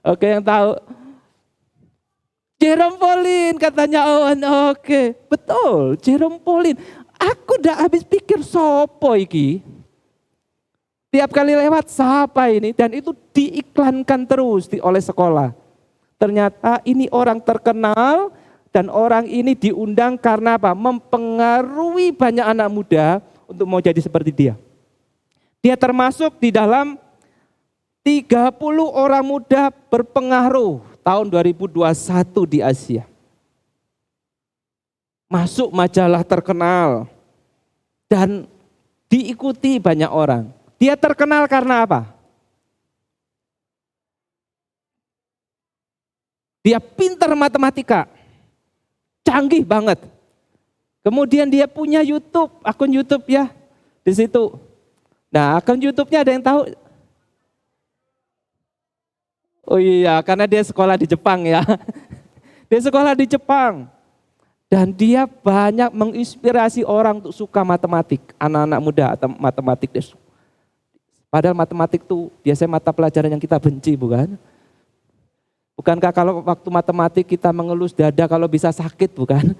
Oke yang tahu. Jerome Pauline katanya Owen. Oke. Betul, Jerome Pauline. Aku udah habis pikir sopo iki. Tiap kali lewat siapa ini, dan itu diiklankan terus oleh sekolah. Ternyata ini orang terkenal dan orang ini diundang karena apa? Mempengaruhi banyak anak muda untuk mau jadi seperti dia. Dia termasuk di dalam 30 orang muda berpengaruh tahun 2021 di Asia. Masuk majalah terkenal dan diikuti banyak orang. Dia terkenal karena apa? Dia pintar matematika, canggih banget. Kemudian dia punya YouTube, akun YouTube ya di situ. Nah akun YouTube-nya ada yang tahu? Oh iya, karena dia sekolah di Jepang ya. Dia sekolah di Jepang. Dan dia banyak menginspirasi orang untuk suka matematik, anak-anak muda atau matematik. Padahal matematik itu biasanya mata pelajaran yang kita benci, bukan? Bukankah kalau waktu matematik kita mengelus dada kalau bisa sakit, bukan?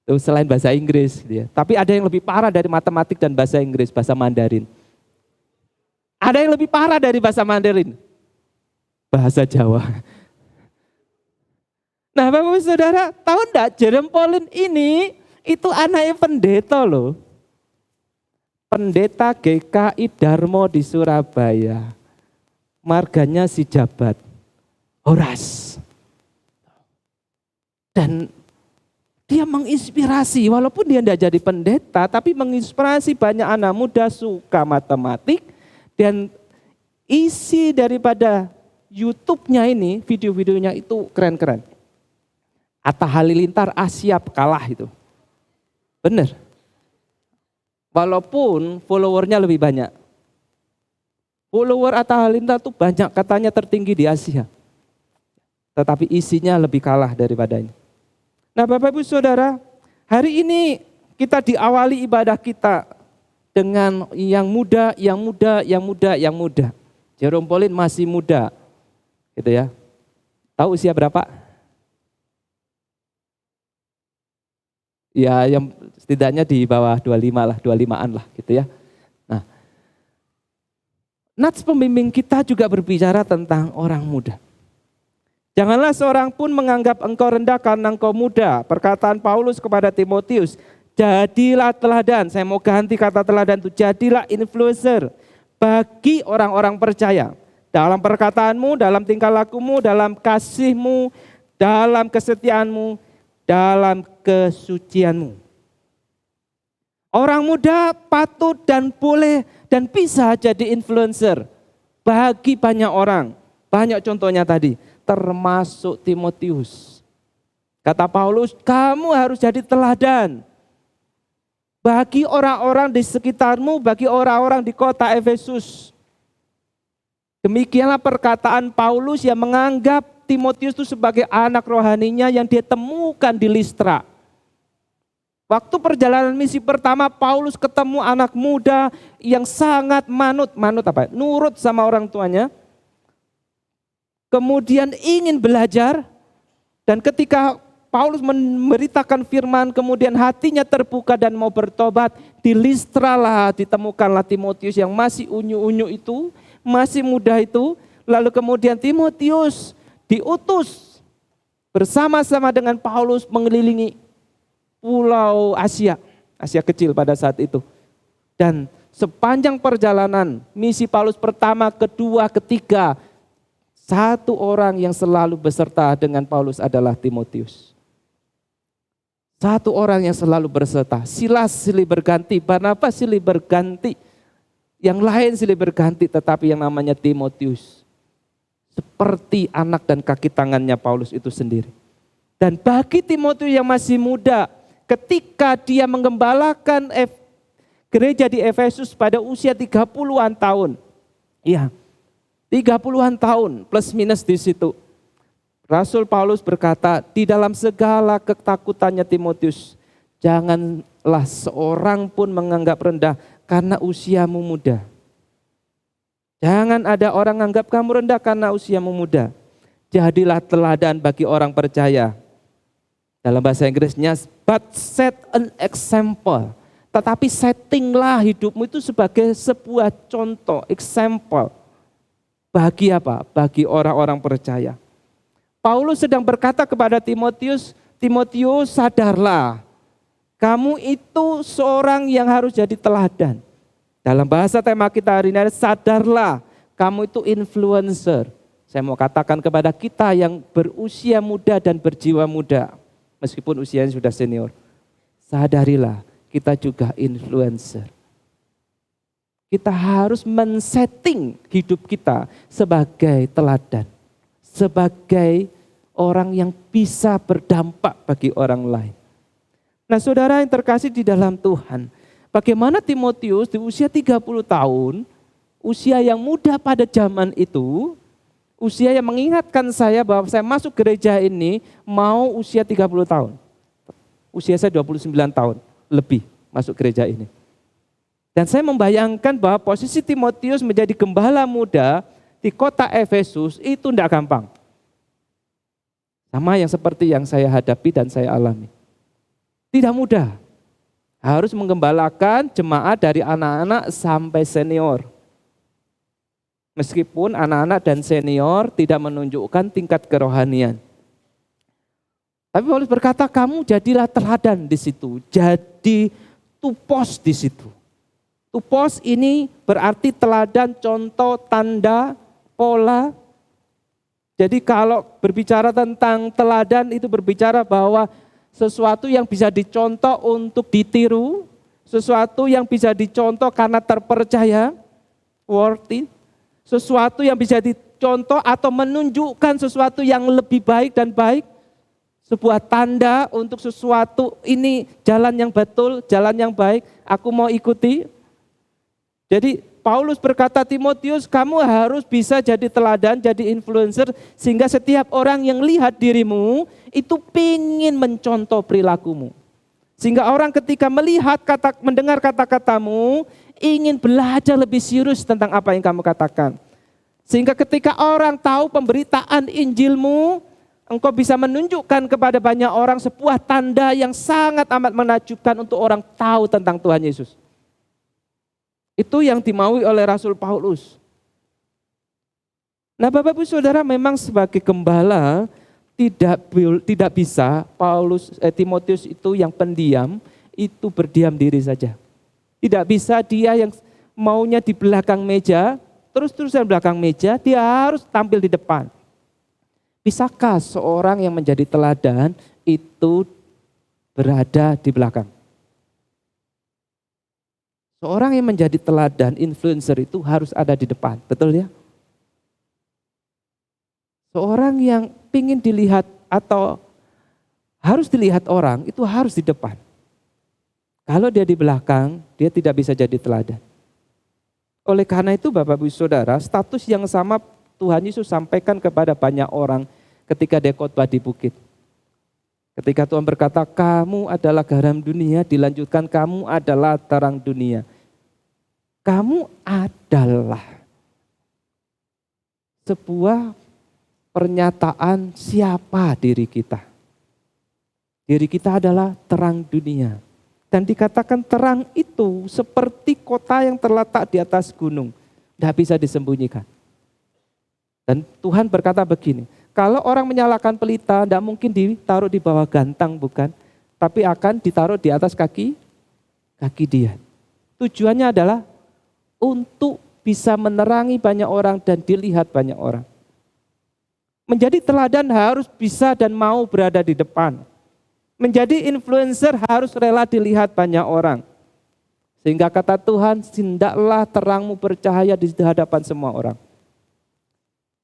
Itu selain bahasa Inggris. Gitu ya. Tapi ada yang lebih parah dari matematik dan bahasa Inggris, bahasa Mandarin. Ada yang lebih parah dari bahasa Mandarin, bahasa Jawa. Nah Bapak Ibu Saudara, tahu enggak Jerome Pauline ini itu anaknya pendeta loh. Pendeta GKI Darmo di Surabaya. Marganya si Jabat, Horas. Dan dia menginspirasi, walaupun dia tidak jadi pendeta, tapi menginspirasi banyak anak muda suka matematik. Dan isi daripada YouTube-nya ini, video-videonya itu keren-keren. Atta Halilintar Asyap kalah itu. Benar. Walaupun followernya lebih banyak. Follower Atta Halilintar itu banyak, katanya tertinggi di Asia. Tetapi isinya lebih kalah daripada ini. Nah Bapak Ibu Saudara, hari ini kita diawali ibadah kita dengan yang muda, yang muda, yang muda, yang muda. Jerome Pauline masih muda. Gitu ya. Tahu usia berapa? Ya yang setidaknya di bawah 25 lah, 25-an lah gitu ya. Nah, Nats pembimbing kita juga berbicara tentang orang muda. Janganlah seorang pun menganggap engkau rendah karena engkau muda. Perkataan Paulus kepada Timotius, jadilah teladan. Saya mau ganti kata teladan itu, jadilah influencer bagi orang-orang percaya. Dalam perkataanmu, dalam tingkah lakumu, dalam kasihmu, dalam kesetiaanmu, dalam kesucianmu. Orang muda patut dan boleh dan bisa jadi influencer bagi banyak orang. Banyak contohnya tadi, termasuk Timotius. Kata Paulus, kamu harus jadi teladan bagi orang-orang di sekitarmu, bagi orang-orang di kota Efesus. Demikianlah perkataan Paulus yang menganggap Timotius itu sebagai anak rohaninya yang dia temukan di Listra. Waktu perjalanan misi pertama, Paulus ketemu anak muda yang sangat nurut sama orang tuanya. Kemudian ingin belajar, dan ketika Paulus memberitakan firman, kemudian hatinya terbuka dan mau bertobat, di Listra lah ditemukanlah Timotius yang masih unyu-unyu itu, masih muda itu. Lalu kemudian Timotius diutus bersama-sama dengan Paulus mengelilingi pulau Asia kecil pada saat itu. Dan sepanjang perjalanan misi Paulus pertama, kedua, ketiga, satu orang yang selalu beserta dengan Paulus adalah Timotius. Satu orang yang selalu berserta. Silas silih berganti, Barnabas silih berganti. Yang lain silih berganti, tetapi yang namanya Timotius seperti anak dan kaki tangannya Paulus itu sendiri. Dan bagi Timotius yang masih muda, ketika dia menggembalakan gereja di Efesus pada usia 30-an tahun. Iya, 30-an tahun plus minus di situ. Rasul Paulus berkata, di dalam segala ketakutannya Timotius, janganlah seorang pun menganggap rendah karena usiamu muda. Jangan ada orang menganggap kamu rendah karena usiamu muda. Jadilah teladan bagi orang percaya. Dalam bahasa Inggrisnya, but set an example. Tetapi settinglah hidupmu itu sebagai sebuah contoh, example. Bagi apa? Bagi orang-orang percaya. Paulus sedang berkata kepada Timotius, Timotius sadarlah, kamu itu seorang yang harus jadi teladan. Dalam bahasa tema kita hari ini, sadarlah, kamu itu influencer. Saya mau katakan kepada kita yang berusia muda dan berjiwa muda, meskipun usianya sudah senior, sadarilah, kita juga influencer. Kita harus men-setting hidup kita sebagai teladan, sebagai orang yang bisa berdampak bagi orang lain. Nah, saudara yang terkasih di dalam Tuhan, bagaimana Timotius di usia 30 tahun, usia yang muda pada zaman itu, usia yang mengingatkan saya bahwa saya masuk gereja ini mau usia 30 tahun. Usia saya 29 tahun lebih masuk gereja ini. Dan saya membayangkan bahwa posisi Timotius menjadi gembala muda di kota Efesus itu tidak gampang. Sama yang seperti yang saya hadapi dan saya alami. Tidak mudah. Harus menggembalakan jemaat dari anak-anak sampai senior. Meskipun anak-anak dan senior tidak menunjukkan tingkat kerohanian. Tapi Paulus berkata, kamu jadilah teladan di situ. Jadi tupos di situ. Tupos ini berarti teladan, contoh, tanda, pola. Jadi kalau berbicara tentang teladan itu berbicara bahwa sesuatu yang bisa dicontoh untuk ditiru, sesuatu yang bisa dicontoh karena terpercaya, worthy, sesuatu yang bisa dicontoh atau menunjukkan sesuatu yang lebih baik dan baik, sebuah tanda untuk sesuatu ini jalan yang betul, jalan yang baik, aku mau ikuti. Jadi Paulus berkata, Timotius, kamu harus bisa jadi teladan, jadi influencer, sehingga setiap orang yang lihat dirimu itu pingin mencontoh perilakumu. Sehingga orang ketika mendengar kata-katamu, ingin belajar lebih serius tentang apa yang kamu katakan. Sehingga ketika orang tahu pemberitaan Injilmu, engkau bisa menunjukkan kepada banyak orang sebuah tanda yang sangat amat menakjubkan untuk orang tahu tentang Tuhan Yesus. Itu yang dimaui oleh Rasul Paulus. Nah, Bapak Ibu Saudara, memang sebagai gembala tidak bisa Timotius itu yang pendiam, itu berdiam diri saja. Tidak bisa dia yang maunya di belakang meja, terus-terusan belakang meja, dia harus tampil di depan. Bisakah seorang yang menjadi teladan itu berada di belakang? Seorang yang menjadi teladan, influencer itu harus ada di depan, betul ya? Seorang yang ingin dilihat atau harus dilihat orang, itu harus di depan. Kalau dia di belakang, dia tidak bisa jadi teladan. Oleh karena itu Bapak Ibu Saudara, status yang sama Tuhan Yesus sampaikan kepada banyak orang ketika dia khotbah di bukit. Ketika Tuhan berkata, kamu adalah garam dunia, dilanjutkan kamu adalah terang dunia. Kamu adalah sebuah pernyataan siapa diri kita. Diri kita adalah terang dunia. Dan dikatakan terang itu seperti kota yang terletak di atas gunung. Tidak bisa disembunyikan. Dan Tuhan berkata begini, kalau orang menyalakan pelita, tidak mungkin ditaruh di bawah gantang, bukan? Tapi akan ditaruh di atas kaki dia. Tujuannya adalah untuk bisa menerangi banyak orang dan dilihat banyak orang. Menjadi teladan harus bisa dan mau berada di depan. Menjadi influencer harus rela dilihat banyak orang. Sehingga kata Tuhan, hendaklah terangmu bercahaya di hadapan semua orang.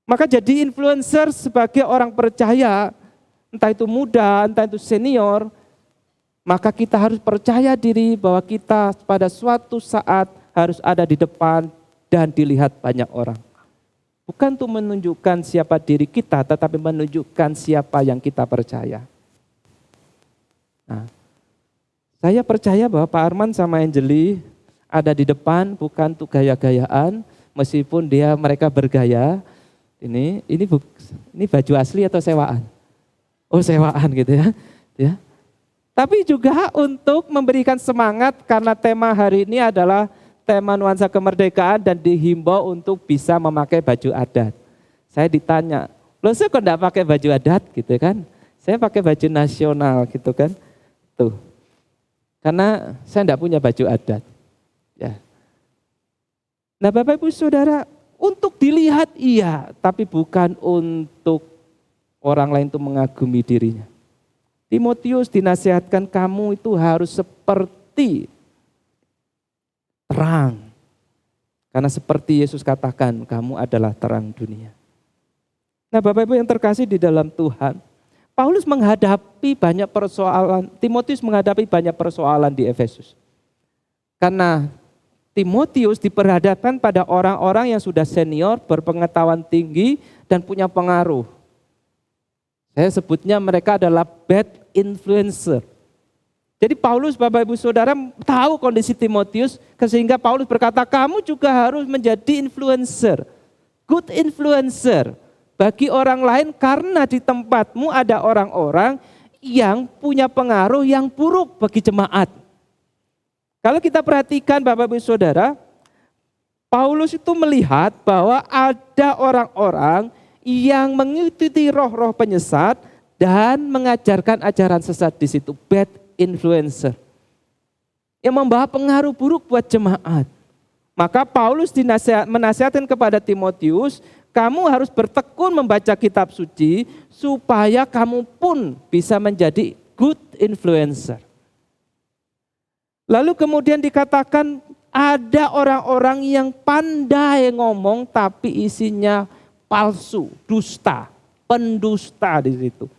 Maka jadi influencer sebagai orang percaya, entah itu muda, entah itu senior, maka kita harus percaya diri bahwa kita pada suatu saat harus ada di depan dan dilihat banyak orang. Bukan untuk menunjukkan siapa diri kita, tetapi menunjukkan siapa yang kita percaya. Nah, saya percaya bahwa Pak Arman sama Angeli ada di depan bukan untuk gaya-gayaan, meskipun mereka bergaya. Ini baju asli atau sewaan? Oh, sewaan gitu ya. Tapi juga untuk memberikan semangat karena tema hari ini adalah tema nuansa kemerdekaan dan dihimbau untuk bisa memakai baju adat. Saya ditanya, loh saya kok enggak pakai baju adat gitu kan? Saya pakai baju nasional gitu kan? Tuh. Karena saya enggak punya baju adat. Ya. Nah, Bapak Ibu Saudara, untuk dilihat iya, tapi bukan untuk orang lain itu mengagumi dirinya. Timotius dinasihatkan kamu itu harus seperti terang. Karena seperti Yesus katakan, kamu adalah terang dunia. Nah, Bapak Ibu yang terkasih di dalam Tuhan, Paulus menghadapi banyak persoalan, Timotius menghadapi banyak persoalan di Efesus. Karena Timotius diperhadapkan pada orang-orang yang sudah senior, berpengetahuan tinggi, dan punya pengaruh. Saya sebutnya mereka adalah bad influencer. Jadi Paulus, Bapak Ibu Saudara, tahu kondisi Timotius, sehingga Paulus berkata, kamu juga harus menjadi influencer, good influencer, bagi orang lain karena di tempatmu ada orang-orang yang punya pengaruh yang buruk bagi jemaat. Kalau kita perhatikan Bapak Ibu Saudara, Paulus itu melihat bahwa ada orang-orang yang mengikuti roh-roh penyesat dan mengajarkan ajaran sesat di situ, bad influencer. Yang membawa pengaruh buruk buat jemaat. Maka Paulus menasihatkan kepada Timotius, kamu harus bertekun membaca kitab suci supaya kamu pun bisa menjadi good influencer. Lalu kemudian dikatakan ada orang-orang yang pandai ngomong tapi isinya palsu, dusta, pendusta di situ.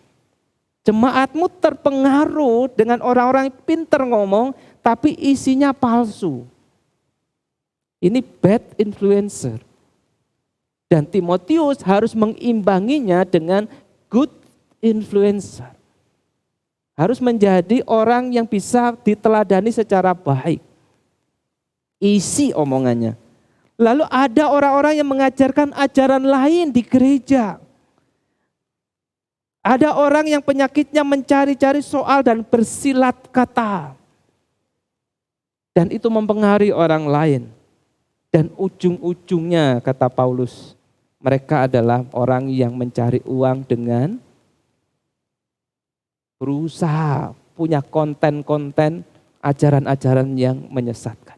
Jemaatmu terpengaruh dengan orang-orang yang pintar ngomong tapi isinya palsu. Ini bad influencer. Dan Timotius harus mengimbanginya dengan good influencer. Harus menjadi orang yang bisa diteladani secara baik. Isi omongannya. Lalu ada orang-orang yang mengajarkan ajaran lain di gereja. Ada orang yang penyakitnya mencari-cari soal dan bersilat kata. Dan itu mempengaruhi orang lain. Dan ujung-ujungnya kata Paulus, mereka adalah orang yang mencari uang dengan berusaha punya konten-konten ajaran-ajaran yang menyesatkan.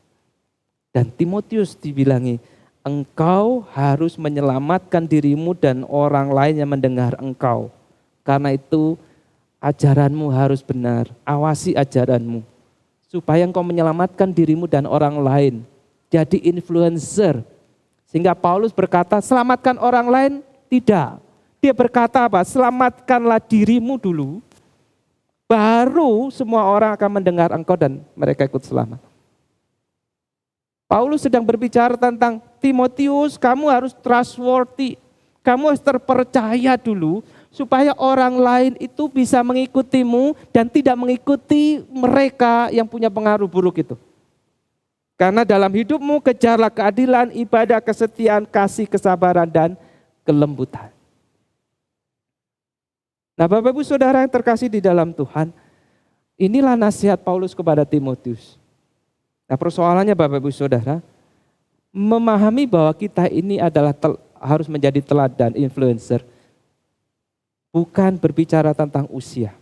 Dan Timotius dibilangi, engkau harus menyelamatkan dirimu dan orang lain yang mendengar engkau. Karena itu ajaranmu harus benar, awasi ajaranmu. supaya engkau menyelamatkan dirimu dan orang lain. Jadi influencer. Sehingga Paulus berkata, selamatkan orang lain? Tidak. Dia berkata apa? Selamatkanlah dirimu dulu. Baru semua orang akan mendengar engkau dan mereka ikut selamat. Paulus sedang berbicara tentang Timotius, kamu harus trustworthy. Kamu harus terpercaya dulu supaya orang lain itu bisa mengikutimu dan tidak mengikuti mereka yang punya pengaruh buruk itu. Karena dalam hidupmu kejarlah keadilan, ibadah, kesetiaan, kasih, kesabaran, dan kelembutan. Nah Bapak Ibu Saudara yang terkasih di dalam Tuhan, inilah nasihat Paulus kepada Timotius. Nah persoalannya Bapak Ibu Saudara, memahami bahwa kita ini adalah harus menjadi teladan influencer. Bukan berbicara tentang usia,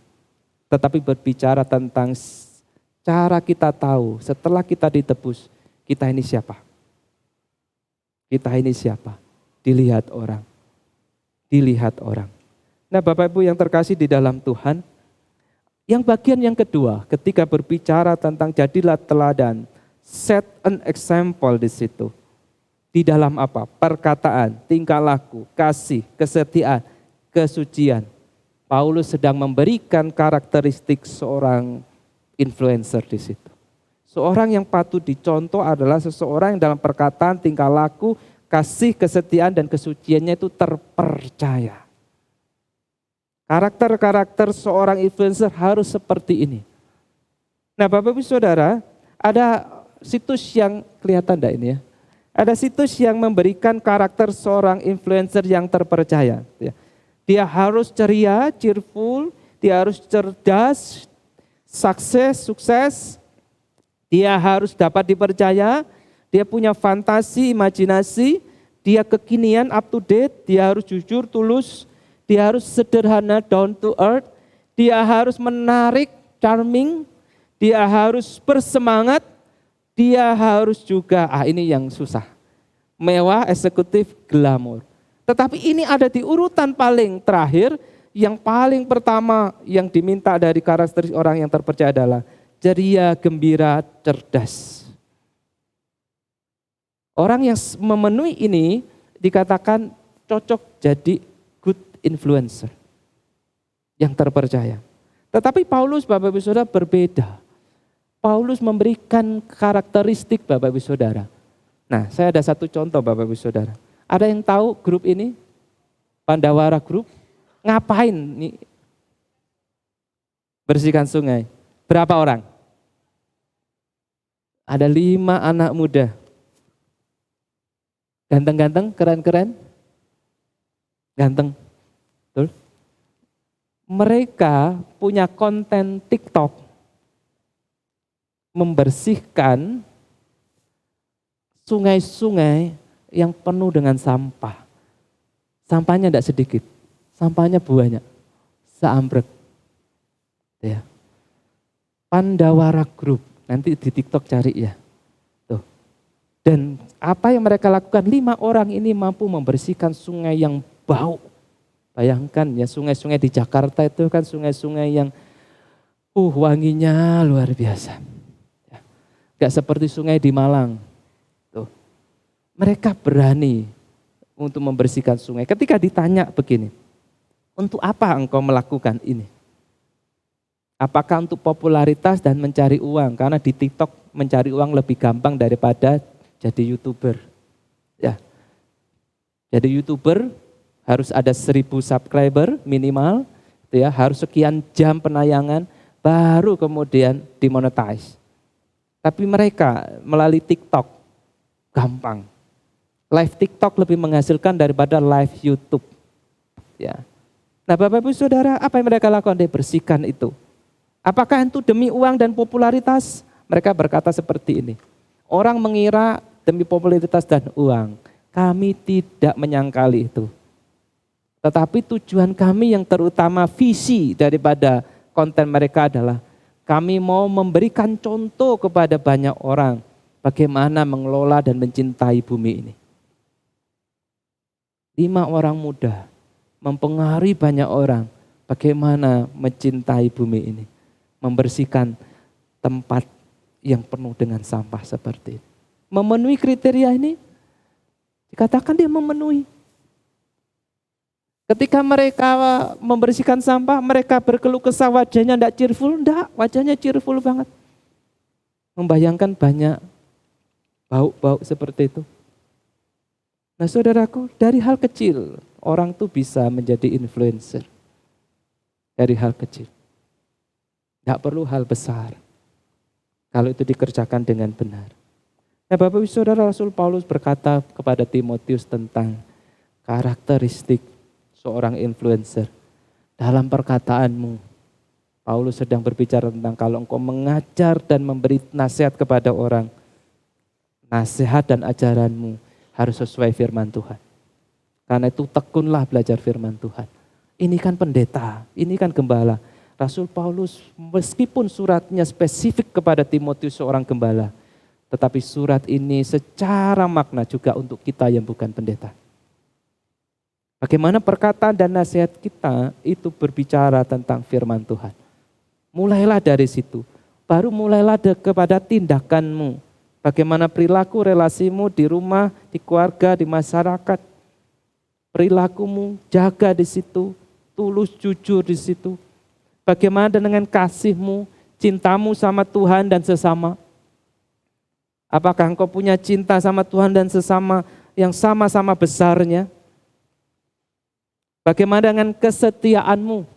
tetapi berbicara tentang cara kita tahu setelah kita ditebus, kita ini siapa? Kita ini siapa? Dilihat orang. Dilihat orang. Nah Bapak Ibu yang terkasih di dalam Tuhan, yang bagian yang kedua ketika berbicara tentang jadilah teladan, set an example di situ. Di dalam apa? Perkataan, tingkah laku, kasih, kesetiaan, kesucian. Paulus sedang memberikan karakteristik seorang influencer di situ. Seorang yang patut dicontoh adalah seseorang yang dalam perkataan, tingkah laku, kasih, kesetiaan, dan kesuciannya itu terpercaya. Karakter-karakter seorang influencer harus seperti ini. Nah Bapak Ibu Saudara, ada situs yang kelihatan enggak ini ya? Ada situs yang memberikan karakter seorang influencer yang terpercaya. Dia harus ceria, cheerful, dia harus cerdas, sukses, dia harus dapat dipercaya, dia punya fantasi, imajinasi, dia kekinian, up to date, dia harus jujur, tulus, dia harus sederhana, down to earth, dia harus menarik, charming, dia harus bersemangat, dia harus juga, ini yang susah, mewah, eksekutif, glamor. Tetapi ini ada di urutan paling terakhir, yang paling pertama yang diminta dari karakteristik orang yang terpercaya adalah ceria, gembira, cerdas. Orang yang memenuhi ini dikatakan cocok jadi good influencer, yang terpercaya. Tetapi Paulus Bapak Ibu Saudara berbeda. Paulus memberikan karakteristik Bapak Ibu Saudara. Nah, saya ada satu contoh Bapak Ibu Saudara. Ada yang tahu grup ini? Pandawara Group. Ngapain nih? Bersihkan sungai. Berapa orang? Ada 5 anak muda. Ganteng-ganteng, keren-keren. Ganteng. Betul? Mereka punya konten TikTok. Membersihkan sungai-sungai yang penuh dengan sampah. Sampahnya tidak sedikit, sampahnya banyak, seambrek. Ya. Pandawara Group, nanti di TikTok cari ya. Tuh. Dan apa yang mereka lakukan? 5 orang ini mampu membersihkan sungai yang bau. Bayangkan ya, sungai-sungai di Jakarta itu kan sungai-sungai yang wanginya luar biasa. Gak seperti sungai di Malang. Tuh. Mereka berani untuk membersihkan sungai. Ketika ditanya begini, untuk apa engkau melakukan ini? Apakah untuk popularitas dan mencari uang? Karena di TikTok mencari uang lebih gampang daripada jadi YouTuber. Ya. Jadi YouTuber harus ada 1000 subscriber minimal, ya, harus sekian jam penayangan, baru kemudian dimonetize. Tapi mereka melalui TikTok gampang. Live TikTok lebih menghasilkan daripada live YouTube. Ya. Nah Bapak Ibu Saudara, apa yang mereka lakukan? Dia bersihkan itu. Apakah itu demi uang dan popularitas? Mereka berkata seperti ini. Orang mengira demi popularitas dan uang. Kami tidak menyangkali itu. Tetapi tujuan kami yang terutama, visi daripada konten mereka adalah kami mau memberikan contoh kepada banyak orang bagaimana mengelola dan mencintai bumi ini. 5 orang muda mempengaruhi banyak orang bagaimana mencintai bumi ini. Membersihkan tempat yang penuh dengan sampah seperti ini. Memenuhi kriteria ini, dikatakan dia memenuhi. Ketika mereka membersihkan sampah, mereka berkeluh kesah wajahnya tidak cheerful, enggak, wajahnya cheerful banget. Membayangkan banyak bau-bau seperti itu. Nah saudaraku, dari hal kecil, orang tuh bisa menjadi influencer. Dari hal kecil. Tidak perlu hal besar. Kalau itu dikerjakan dengan benar. Nah Bapak Ibu Saudara, Rasul Paulus berkata kepada Timotius tentang karakteristik seorang influencer. Dalam perkataanmu, Paulus sedang berbicara tentang kalau engkau mengajar dan memberi nasihat kepada orang, nasihat dan ajaranmu harus sesuai firman Tuhan. Karena itu tekunlah belajar firman Tuhan. Ini kan pendeta, ini kan gembala. Rasul Paulus meskipun suratnya spesifik kepada Timotius seorang gembala, tetapi surat ini secara makna juga untuk kita yang bukan pendeta. Bagaimana perkataan dan nasihat kita itu berbicara tentang firman Tuhan. Mulailah dari situ, baru mulailah kepada tindakanmu. Bagaimana perilaku relasimu di rumah, di keluarga, di masyarakat. Perilakumu jaga di situ, tulus jujur di situ. Bagaimana dengan kasihmu, cintamu sama Tuhan dan sesama? Apakah engkau punya cinta sama Tuhan dan sesama yang sama-sama besarnya? Bagaimana dengan kesetiaanmu,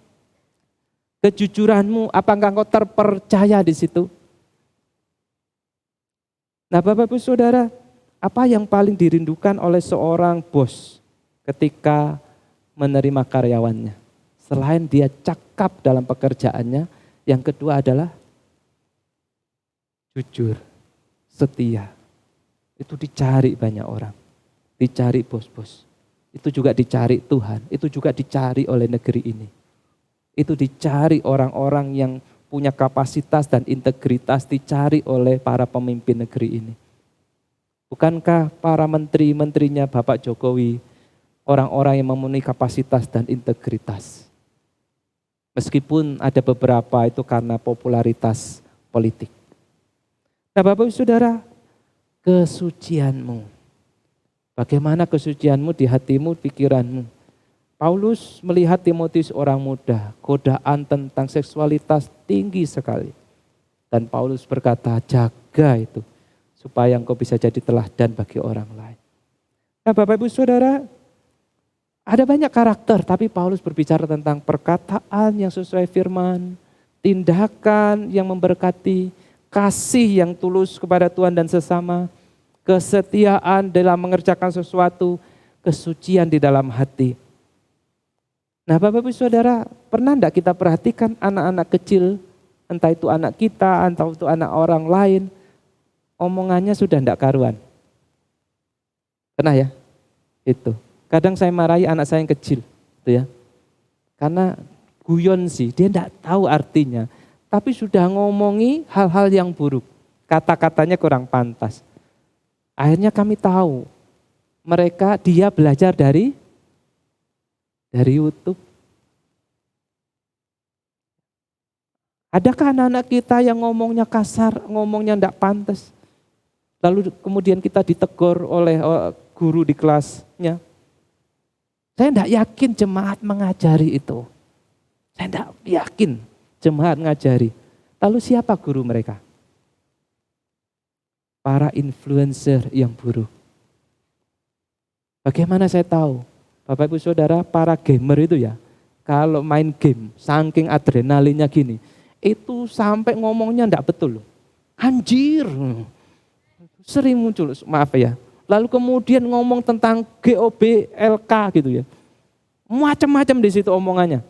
kejujuranmu? Apakah engkau terpercaya di situ? Nah Bapak Ibu Saudara, apa yang paling dirindukan oleh seorang bos ketika menerima karyawannya? Selain dia cakap dalam pekerjaannya, yang kedua adalah jujur, setia. Itu dicari banyak orang, dicari bos-bos. Itu juga dicari Tuhan, itu juga dicari oleh negeri ini. Itu dicari orang-orang yang punya kapasitas dan integritas, dicari oleh para pemimpin negeri ini. Bukankah para menteri-menterinya Bapak Jokowi orang-orang yang memenuhi kapasitas dan integritas? Meskipun ada beberapa itu karena popularitas politik. Nah Bapak Ibu Saudara, kesucianmu. Bagaimana kesucianmu di hatimu, pikiranmu? Paulus melihat Timotius orang muda, godaan tentang seksualitas tinggi sekali. Dan Paulus berkata, jaga itu, supaya engkau bisa jadi teladan bagi orang lain. Nah Bapak Ibu Saudara, ada banyak karakter, tapi Paulus berbicara tentang perkataan yang sesuai firman, tindakan yang memberkati, kasih yang tulus kepada Tuhan dan sesama, kesetiaan dalam mengerjakan sesuatu, kesucian di dalam hati. Nah Bapak Ibu Saudara, pernah enggak kita perhatikan anak-anak kecil, entah itu anak kita, entah itu anak orang lain, omongannya sudah enggak karuan? Pernah ya? Itu. Kadang saya marahi anak saya yang kecil, gitu ya. Karena guyon sih, dia enggak tahu artinya, tapi sudah ngomongi hal-hal yang buruk. Kata-katanya kurang pantas. Akhirnya kami tahu, dia belajar dari YouTube. Adakah anak-anak kita yang ngomongnya kasar, ngomongnya enggak pantas? Lalu kemudian kita ditegur oleh guru di kelasnya. Saya tidak yakin jemaat mengajari itu. Saya tidak yakin jemaat mengajari. Lalu siapa guru mereka? Para influencer yang buruk. Bagaimana saya tahu? Bapak Ibu Saudara, para gamer itu ya, kalau main game, saking adrenalinnya gini, itu sampai ngomongnya tidak betul. Anjir, sering muncul, maaf ya. Lalu kemudian ngomong tentang GOBLK gitu ya. Macam-macam di situ omongannya.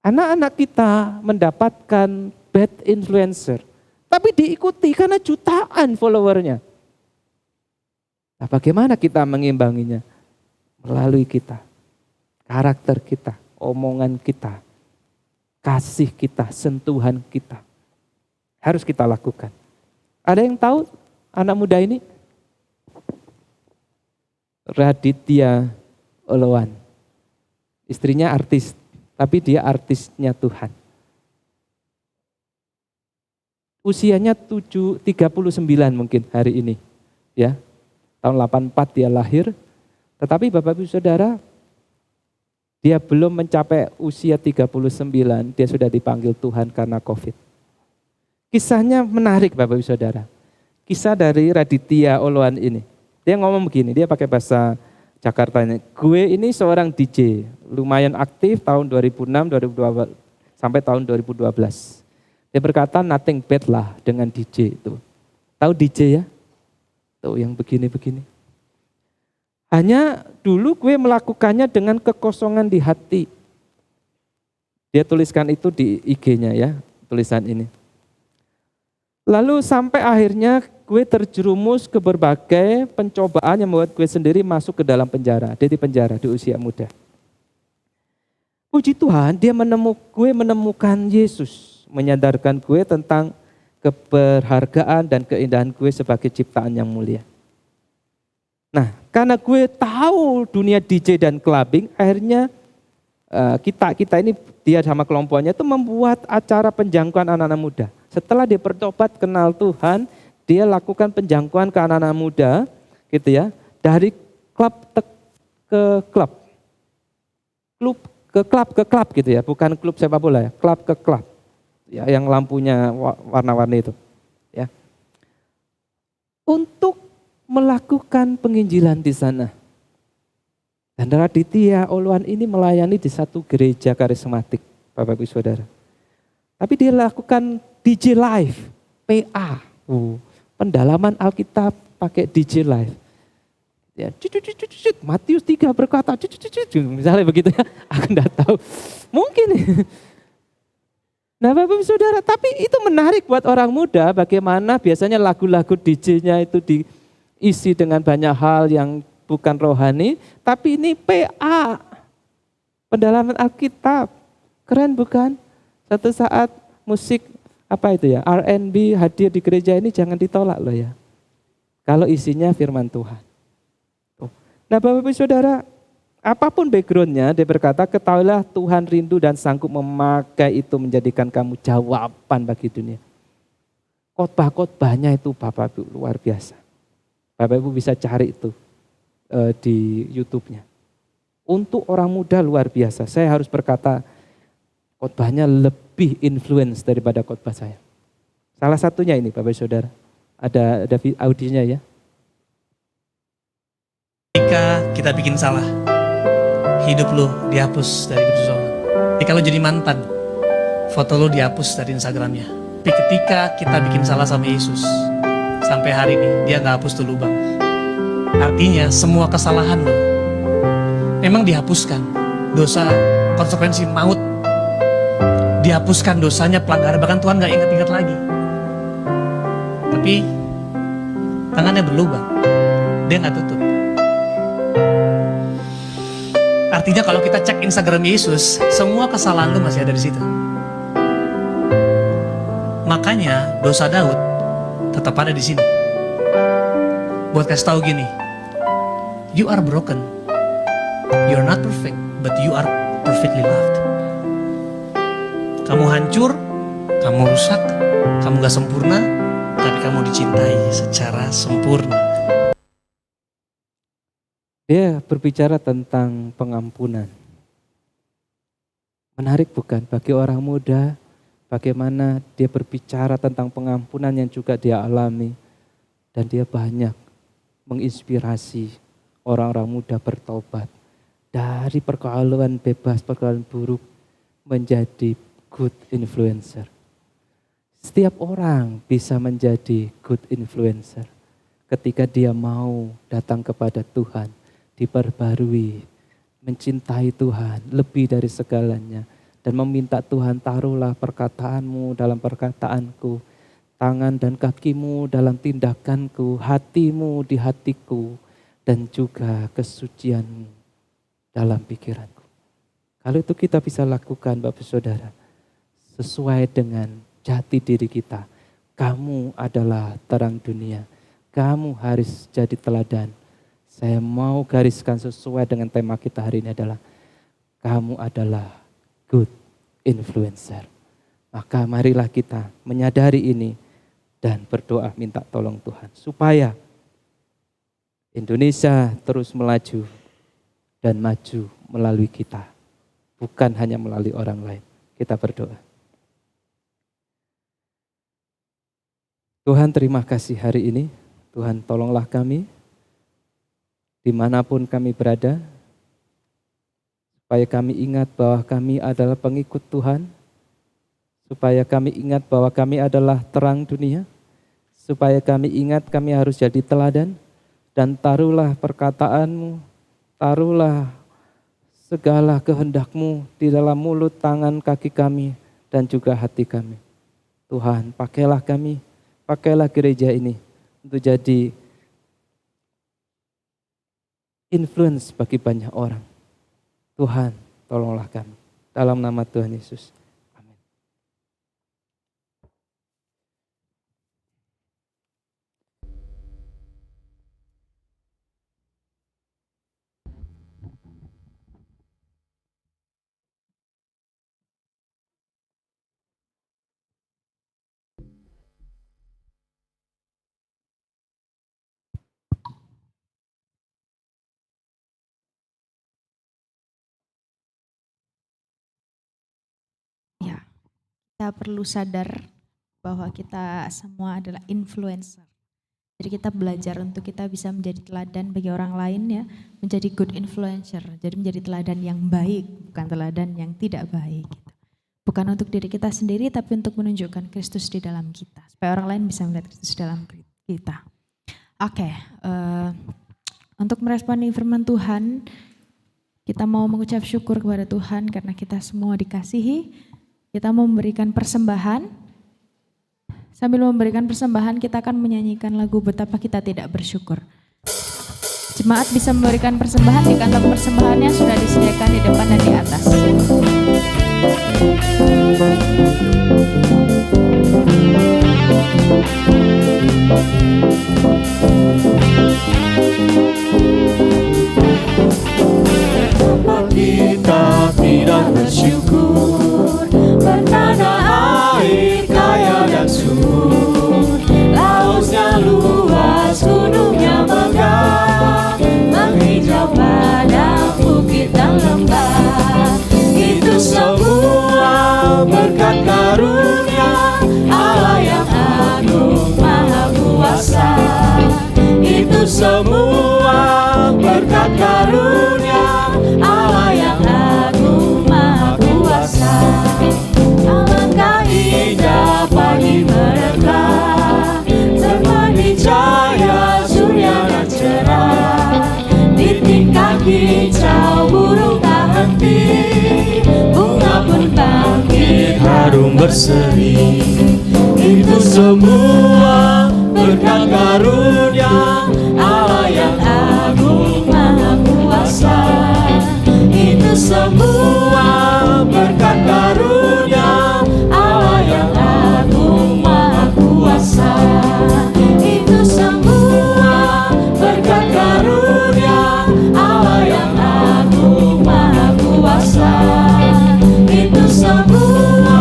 Anak-anak kita mendapatkan bad influencer, tapi diikuti karena jutaan followernya. Nah, bagaimana kita mengimbanginya? Melalui kita, karakter kita, omongan kita, kasih kita, sentuhan kita. Harus kita lakukan. Ada yang tahu anak muda ini? Raditya Oloan. Istrinya artis, tapi dia artisnya Tuhan. usianya 39 mungkin hari ini. Ya, tahun 84 dia lahir. Tetapi Bapak Ibu Saudara, dia belum mencapai usia 39, dia sudah dipanggil Tuhan karena COVID. Kisahnya menarik Bapak Ibu Saudara. Kisah dari Raditya Oloan ini. Dia ngomong begini, dia pakai bahasa Jakarta ini. Gue ini seorang DJ, lumayan aktif tahun 2006, 2012 sampai tahun 2012. Dia berkata nothing bad lah dengan DJ itu. Tahu DJ ya? Tuh yang begini-begini. Hanya dulu gue melakukannya dengan kekosongan di hati. Dia tuliskan itu di IG-nya ya, tulisan ini. Lalu sampai akhirnya gue terjerumus ke berbagai pencobaan yang membuat gue sendiri masuk ke dalam penjara. Dia di penjara di usia muda. Puji Tuhan, gue menemukan Yesus, menyadarkan gue tentang keberhargaan dan keindahan gue sebagai ciptaan yang mulia. Nah, karena gue tahu dunia DJ dan clubbing, akhirnya kita ini, dia sama kelompoknya itu membuat acara penjangkauan anak-anak muda. Setelah dia bertobat kenal Tuhan, dia lakukan penjangkauan ke anak-anak muda, gitu ya, dari klub ke klub, ke klub gitu ya, bukan klub sepak bola ya, klub ke klub, ya, yang lampunya warna-warni itu, ya, untuk melakukan penginjilan di sana. Dan Raditya Oloan ini melayani di satu gereja karismatik, Bapak Ibu Saudara. Tapi dia lakukan DJ live, PA, pendalaman Alkitab pakai DJ live. Ya, Matius 3 berkata, misalnya begitu ya, aku enggak tahu. Mungkin. Nah Bapak Ibu Saudara, tapi itu menarik buat orang muda, bagaimana biasanya lagu-lagu DJ-nya itu diisi dengan banyak hal yang bukan rohani, tapi ini PA, pendalaman Alkitab. Keren bukan? Satu saat musik apa itu ya, R&B hadir di gereja ini jangan ditolak loh ya. Kalau isinya firman Tuhan. Nah Bapak Ibu Saudara, apapun backgroundnya, dia berkata, ketahuilah Tuhan rindu dan sanggup memakai itu menjadikan kamu jawaban bagi dunia. Khotbah-khotbahnya itu Bapak Ibu luar biasa. Bapak Ibu bisa cari itu di YouTube-nya. Untuk orang muda luar biasa. Saya harus berkata, khotbahnya lebih influence daripada khotbah saya. Salah satunya ini Bapak Ibu Saudara. Ada audionya ya. Ketika kita bikin salah, hidup lu dihapus dari hidup seseorang. Ketika lu jadi mantan, foto lu dihapus dari Instagramnya. Tapi ketika kita bikin salah sama Yesus, sampai hari ini dia gak hapus tuh lubang. Artinya semua kesalahan lu memang dihapuskan. Dosa, konsekuensi maut dihapuskan, dosanya pelanggaran, bahkan Tuhan gak ingat-ingat lagi. Tapi tangannya berlubang, dia gak tutup. Artinya kalau kita cek Instagram Yesus, semua kesalahan lu masih ada di situ. Makanya dosa Daud tetap ada di sini. Buat kasih tahu gini, you are broken, you're not perfect, but you are perfectly loved. Kamu hancur, kamu rusak, kamu gak sempurna, tapi kamu dicintai secara sempurna. Dia berbicara tentang pengampunan. Menarik bukan bagi orang muda, bagaimana dia berbicara tentang pengampunan yang juga dia alami. Dan dia banyak menginspirasi orang-orang muda bertobat. Dari pergaulan bebas, pergaulan buruk, menjadi good influencer. Setiap orang bisa menjadi good influencer ketika dia mau datang kepada Tuhan, diperbarui, mencintai Tuhan lebih dari segalanya, dan meminta Tuhan, taruhlah perkataanmu dalam perkataanku, tangan dan kakimu dalam tindakanku, hatimu di hatiku, dan juga kesucianmu dalam pikiranku. Kalau itu kita bisa lakukan Bapak Saudara, sesuai dengan jati diri kita. Kamu adalah terang dunia, kamu harus jadi teladan. Saya mau gariskan sesuai dengan tema kita hari ini adalah kamu adalah good influencer. Maka marilah kita menyadari ini dan berdoa minta tolong Tuhan supaya Indonesia terus melaju dan maju melalui kita, bukan hanya melalui orang lain. Kita berdoa. Tuhan, terima kasih hari ini. Tuhan, tolonglah kami dimanapun kami berada, supaya kami ingat bahwa kami adalah pengikut Tuhan, supaya kami ingat bahwa kami adalah terang dunia, supaya kami ingat kami harus jadi teladan, dan taruhlah perkataan-Mu, taruhlah segala kehendak-Mu di dalam mulut, tangan, kaki kami, dan juga hati kami. Tuhan, pakailah kami, pakailah gereja ini untuk jadi influence bagi banyak orang. Tuhan, tolonglah kami. Dalam nama Tuhan Yesus. Amin. Ya, kita perlu sadar bahwa kita semua adalah influencer. Jadi kita belajar untuk kita bisa menjadi teladan bagi orang lain ya, menjadi good influencer. Jadi menjadi teladan yang baik, bukan teladan yang tidak baik. Gitu. Bukan untuk diri kita sendiri, tapi untuk menunjukkan Kristus di dalam kita. Supaya orang lain bisa melihat Kristus dalam kita. Oke, untuk meresponi firman Tuhan, kita mau mengucap syukur kepada Tuhan karena kita semua dikasihi. Kita mau memberikan persembahan. Sambil memberikan persembahan, kita akan menyanyikan lagu Betapa Kita Tidak Bersyukur. Jemaat bisa memberikan persembahan di kantong persembahannya sudah disediakan di depan dan di atas. Betapa kita tidak bersyukur, bertanah air kaya dan subur, lautnya luas, gunungnya megah, menghijau padang bukit dan lembah. Itu semua berkat karunia Allah yang agung maha kuasa. Itu semua berkat karunia Allah yang agung maha kuasa. Alangkah indah pagi mereka, terbang cahaya surya dan cerah. Di tingkah kicau burung tak henti, bunga pun bangkit harum berseri. Itu semua berkat karunia Allah yang agung maha kuasa. Itu semua berkat karunia Allah yang agung maha kuasa. Itu semua berkat karunia Allah yang agung maha kuasa. Itu semua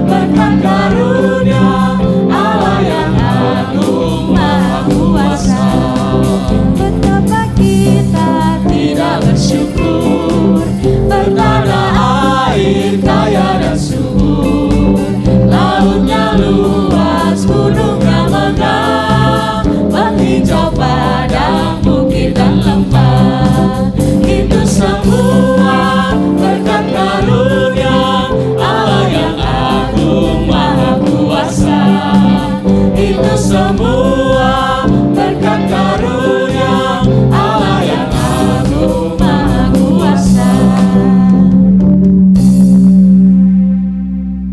berkat karunia Allah yang agung maha kuasa. Betapa kita tidak bersyukur, bertanah air kaya dan subur, lautnya luas, gunungnya megah, menghijau padang bukit dan lembah. Itu semua berkat karunia Allah yang agung maha kuasa. Itu semua berkat karunia Allah yang agung maha kuasa.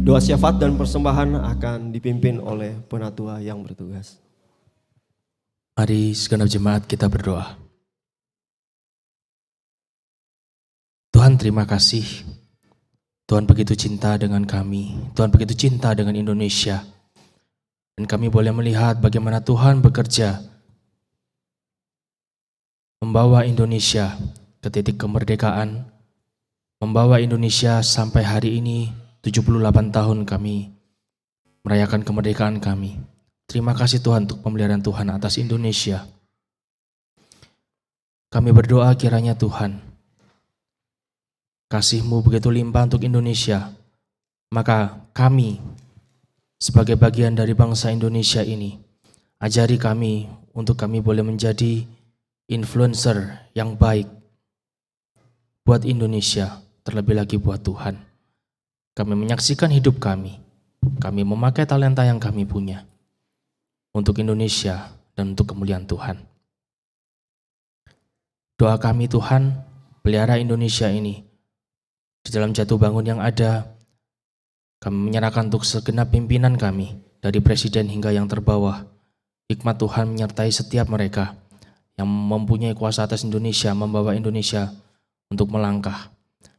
Doa syafaat dan persembahan akan dipimpin oleh penatua yang bertugas. Mari segenap jemaat kita berdoa. Tuhan, terima kasih. Tuhan begitu cinta dengan kami. Tuhan begitu cinta dengan Indonesia. Dan kami boleh melihat bagaimana Tuhan bekerja membawa Indonesia ke titik kemerdekaan, membawa Indonesia sampai hari ini 78 tahun kami merayakan kemerdekaan kami. Terima kasih Tuhan untuk pemeliharaan Tuhan atas Indonesia. Kami berdoa kiranya Tuhan, kasih-Mu begitu limpah untuk Indonesia, maka kami sebagai bagian dari bangsa Indonesia ini, ajari kami untuk kami boleh menjadi influencer yang baik buat Indonesia, terlebih lagi buat Tuhan. Kami menyaksikan hidup kami memakai talenta yang kami punya untuk Indonesia dan untuk kemuliaan Tuhan. Doa kami Tuhan, pelihara Indonesia ini. Di dalam jatuh bangun yang ada, kami menyerahkan untuk segenap pimpinan kami, dari presiden hingga yang terbawah. Hikmat Tuhan menyertai setiap mereka yang mempunyai kuasa atas Indonesia, membawa Indonesia untuk melangkah.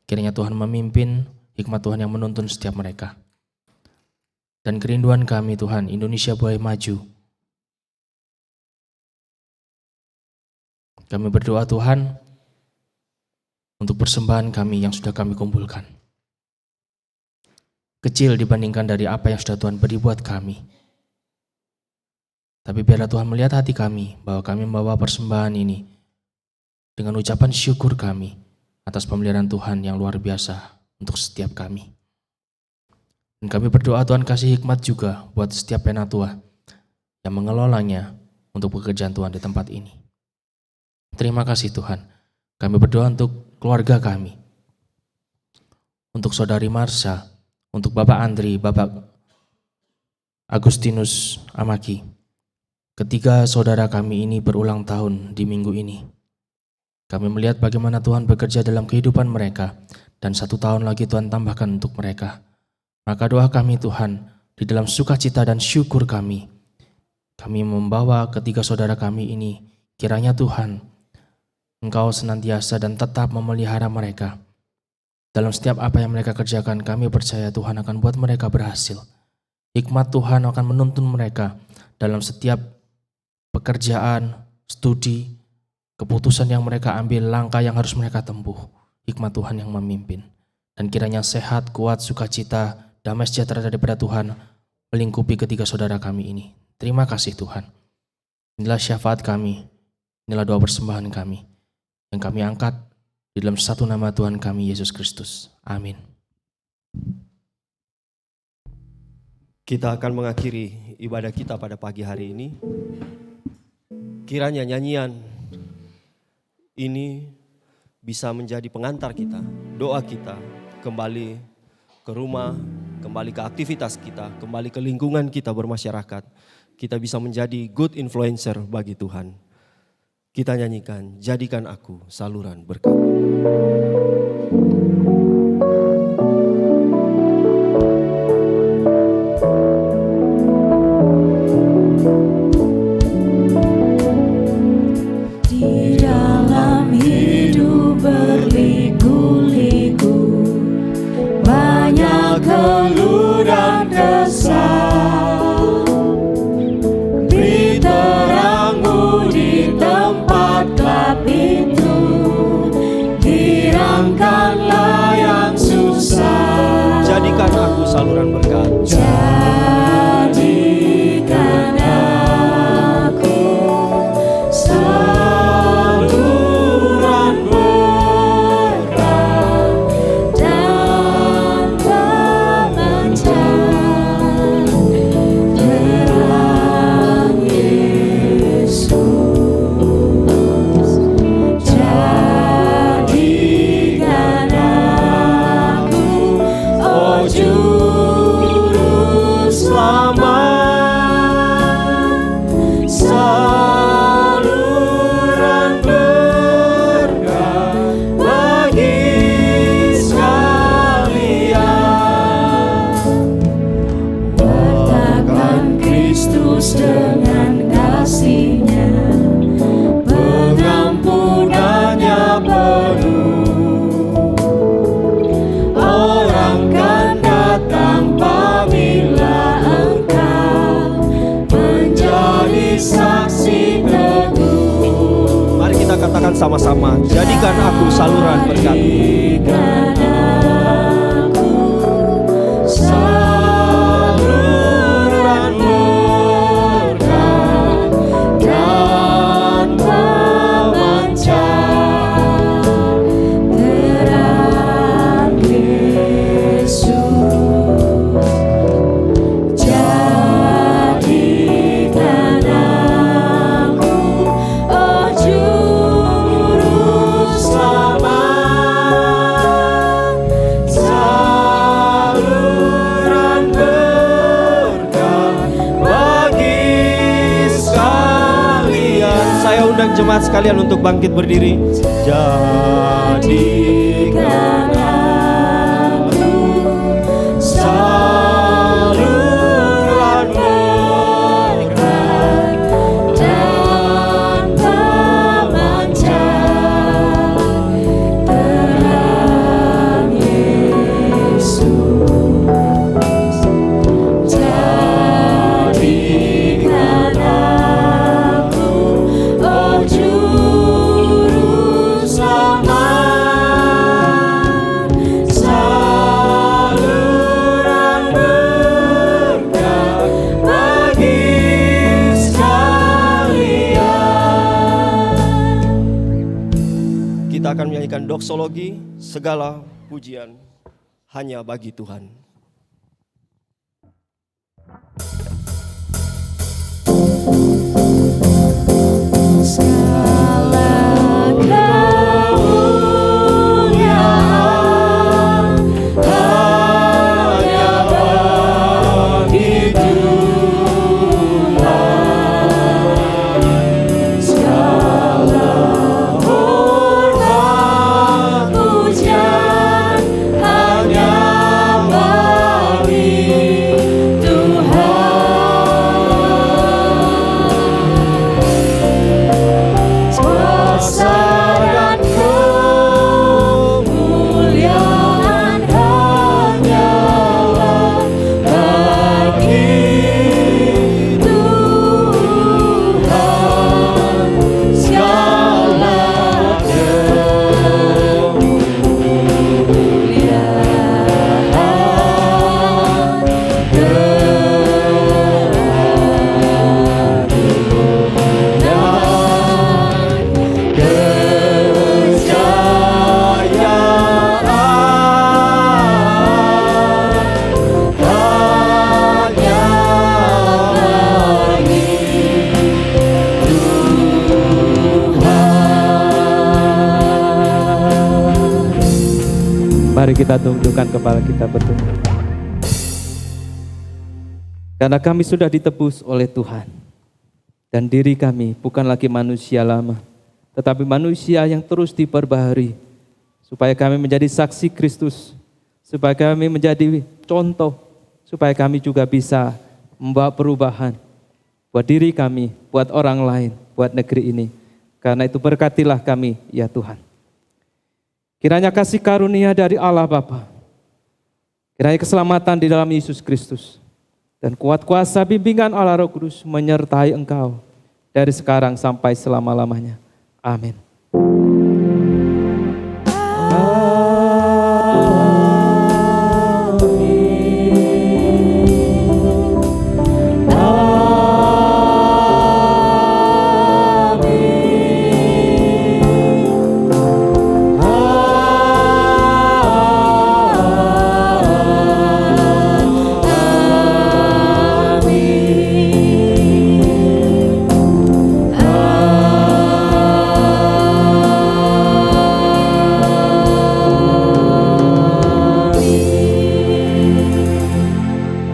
Kiranya Tuhan memimpin, hikmat Tuhan yang menuntun setiap mereka. Dan kerinduan kami Tuhan, Indonesia boleh maju. Kami berdoa Tuhan untuk persembahan kami yang sudah kami kumpulkan. Kecil dibandingkan dari apa yang sudah Tuhan beri buat kami. Tapi biarlah Tuhan melihat hati kami bahwa kami membawa persembahan ini dengan ucapan syukur kami atas pemeliharaan Tuhan yang luar biasa untuk setiap kami. Dan kami berdoa Tuhan kasih hikmat juga buat setiap penatua yang mengelolanya untuk pekerjaan Tuhan di tempat ini. Terima kasih Tuhan. Kami berdoa untuk keluarga kami, untuk Saudari Marsha, untuk Bapak Andri, Bapak Agustinus Amaki. Ketiga saudara kami ini berulang tahun di minggu ini. Kami melihat bagaimana Tuhan bekerja dalam kehidupan mereka, dan 1 tahun lagi Tuhan tambahkan untuk mereka. Maka doa kami Tuhan, di dalam sukacita dan syukur kami membawa ketiga saudara kami ini, kiranya Tuhan, Engkau senantiasa dan tetap memelihara mereka. Dalam setiap apa yang mereka kerjakan, kami percaya Tuhan akan buat mereka berhasil. Hikmat Tuhan akan menuntun mereka dalam setiap pekerjaan, studi, keputusan yang mereka ambil, langkah yang harus mereka tempuh. Hikmat Tuhan yang memimpin. Dan kiranya sehat, kuat, sukacita, damai sejahtera daripada Tuhan melingkupi ketiga saudara kami ini. Terima kasih Tuhan. Inilah syafaat kami, inilah doa persembahan kami yang kami angkat di dalam satu nama Tuhan kami Yesus Kristus. Amin. Kita akan mengakhiri ibadah kita pada pagi hari ini. Kiranya nyanyian ini bisa menjadi pengantar kita, doa kita kembali ke rumah, kembali ke aktivitas kita, kembali ke lingkungan kita bermasyarakat. Kita bisa menjadi good influencer bagi Tuhan. Kita nyanyikan, jadikan aku saluran berkat. Di dalam hidup berliku-liku, banyak keluh dan resah. Beri terang-Mu di tempat gelap itu, girangkanlah yang susah. Jadikan aku saluran berkat. Jadikan aku saluran berkat dan pemancar terang Yesus. Jadikan aku, oh Juru Selamat, saluran berkat bagi sekalian. Wartakan Kristus dengan kasih-Nya, pengampunannya penuh. Orang kan datang apabila Engkau menjadi saksi teguh. Mari kita katakan sama-sama, jadikan aku saluran berkat. Jadikan aku saluran berkat jemaat sekalian untuk bangkit berdiri. Jadikan aku saluran berkat dan pemancar terang Yesus. Jadikan aku, oh Juru Selamat, saluran berkat bagi sekalian. Kita akan menyanyikan doksologi, segala pujian hanya bagi Tuhan. Segala kemuliaan hanya bagi Tuhan. Segala hormat pujian hanya bagi Tuhan. Kuasa dan kemuliaan hanyalah bagi Tuhan. Segala kemuliaan Mari kita tundukkan kepala kita berdoa. Karena kami sudah ditebus oleh Tuhan. Dan diri kami bukan lagi manusia lama, tetapi manusia yang terus diperbaharui. Supaya kami menjadi saksi Kristus. Supaya kami menjadi contoh. Supaya kami juga bisa membawa perubahan. Buat diri kami, buat orang lain, buat negeri ini. Karena itu berkatilah kami, ya Tuhan. Kiranya kasih karunia dari Allah Bapa, kiranya keselamatan di dalam Yesus Kristus, dan kuat kuasa bimbingan Allah Roh Kudus menyertai engkau dari sekarang sampai selama-lamanya. Amin.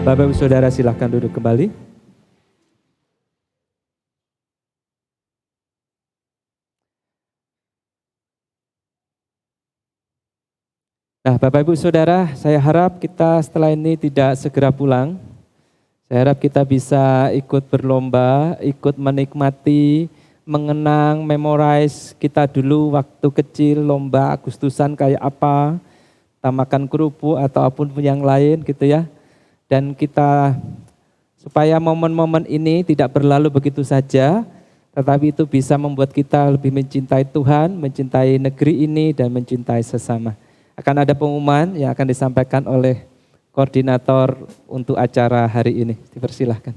Bapak Ibu Saudara silahkan duduk kembali. Nah Bapak Ibu Saudara, saya harap kita setelah ini tidak segera pulang. Saya harap kita bisa ikut berlomba, ikut menikmati, mengenang, memorize kita dulu waktu kecil lomba Agustusan kayak apa, tamakan kerupuk atau apapun yang lain gitu ya. Dan kita supaya momen-momen ini tidak berlalu begitu saja, tetapi itu bisa membuat kita lebih mencintai Tuhan, mencintai negeri ini dan mencintai sesama. Akan ada pengumuman yang akan disampaikan oleh koordinator untuk acara hari ini. Dipersilahkan.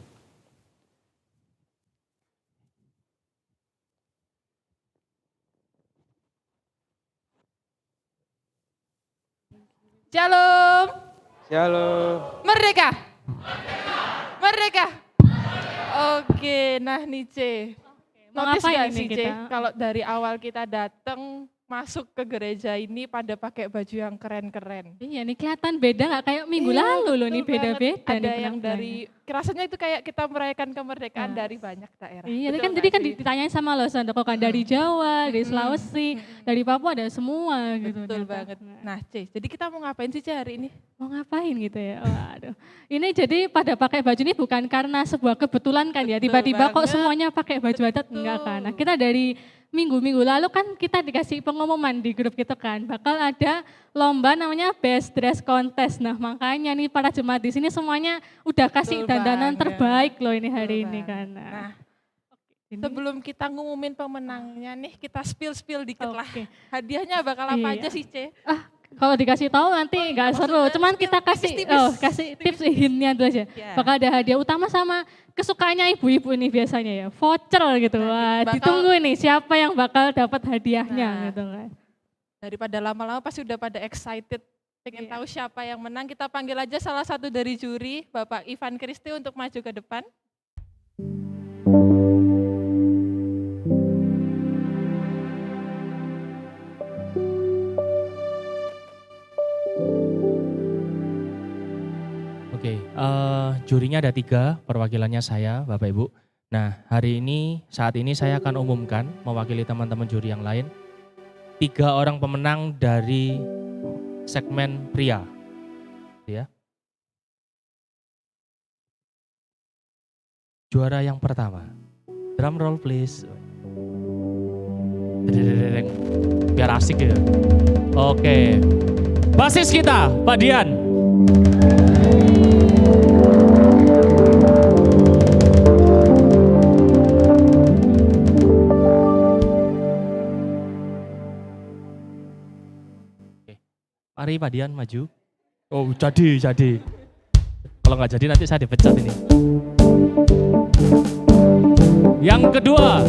Shalom. Shalom. Merdeka. Merdeka. Oke, nah Nice. Mau Notice ngapain gak nih sih, kita? Kalau dari awal kita datang masuk ke gereja ini pada pakai baju yang keren-keren. Iya nih kelihatan beda nggak kayak minggu lalu loh nih, betul banget. beda-beda Ada nih yang penampilannya. rasanya itu kayak kita merayakan kemerdekaan dari banyak daerah. Iya, Betul kan nggak tadi kan sih? ditanyain sama lo, kok kan dari Jawa, dari Sulawesi, dari Papua ada semua gitu. Betul ternyata. banget. Nah, jadi kita mau ngapain sih hari ini? Mau ngapain gitu ya? Waduh. Ini jadi pada pakai baju ini bukan karena sebuah kebetulan kan ya, tiba-tiba kok banget. semuanya pakai baju adat, enggak kan. Nah, kita dari minggu-minggu lalu kan kita dikasih pengumuman di grup gitu kan, bakal ada lomba namanya Best Dress Contest. Nah, makanya nih para jemaat di sini semuanya udah kasih Betul dandanan banget. terbaik loh ini hari Betul ini banget. kan. Nah, Ini- sebelum kita ngumumin pemenangnya nih, kita spill dikit lah. Oke. Hadiahnya bakal apa Iya. aja sih, Ce? Kalau dikasih tahu nanti nggak seru, cuman kita kasih kasih tips hintnya dulu aja. Ya. Bakal ada hadiah utama sama kesukaannya ibu-ibu ini biasanya ya, voucher gitu. Wah, bakal- ditunggu nih siapa yang bakal dapat hadiahnya Nah. gitu kan. Daripada lama-lama pasti udah pada excited. Pengen Iya. tahu siapa yang menang, kita panggil aja salah satu dari juri, Bapak Ivan Kristi untuk maju ke depan. Oke, jurinya ada 3, perwakilannya saya, Bapak Ibu. Nah, saat ini saya akan umumkan, mewakili teman-teman juri yang lain, 3 orang pemenang dari segmen pria. Ya. Juara yang pertama, drum roll please. Dedededeng. Biar asik ya. Oke, basis kita, Pak Dian. Mari Pak Dian maju. Oh jadi. Kalau nggak jadi nanti saya dipecat ini. Yang kedua,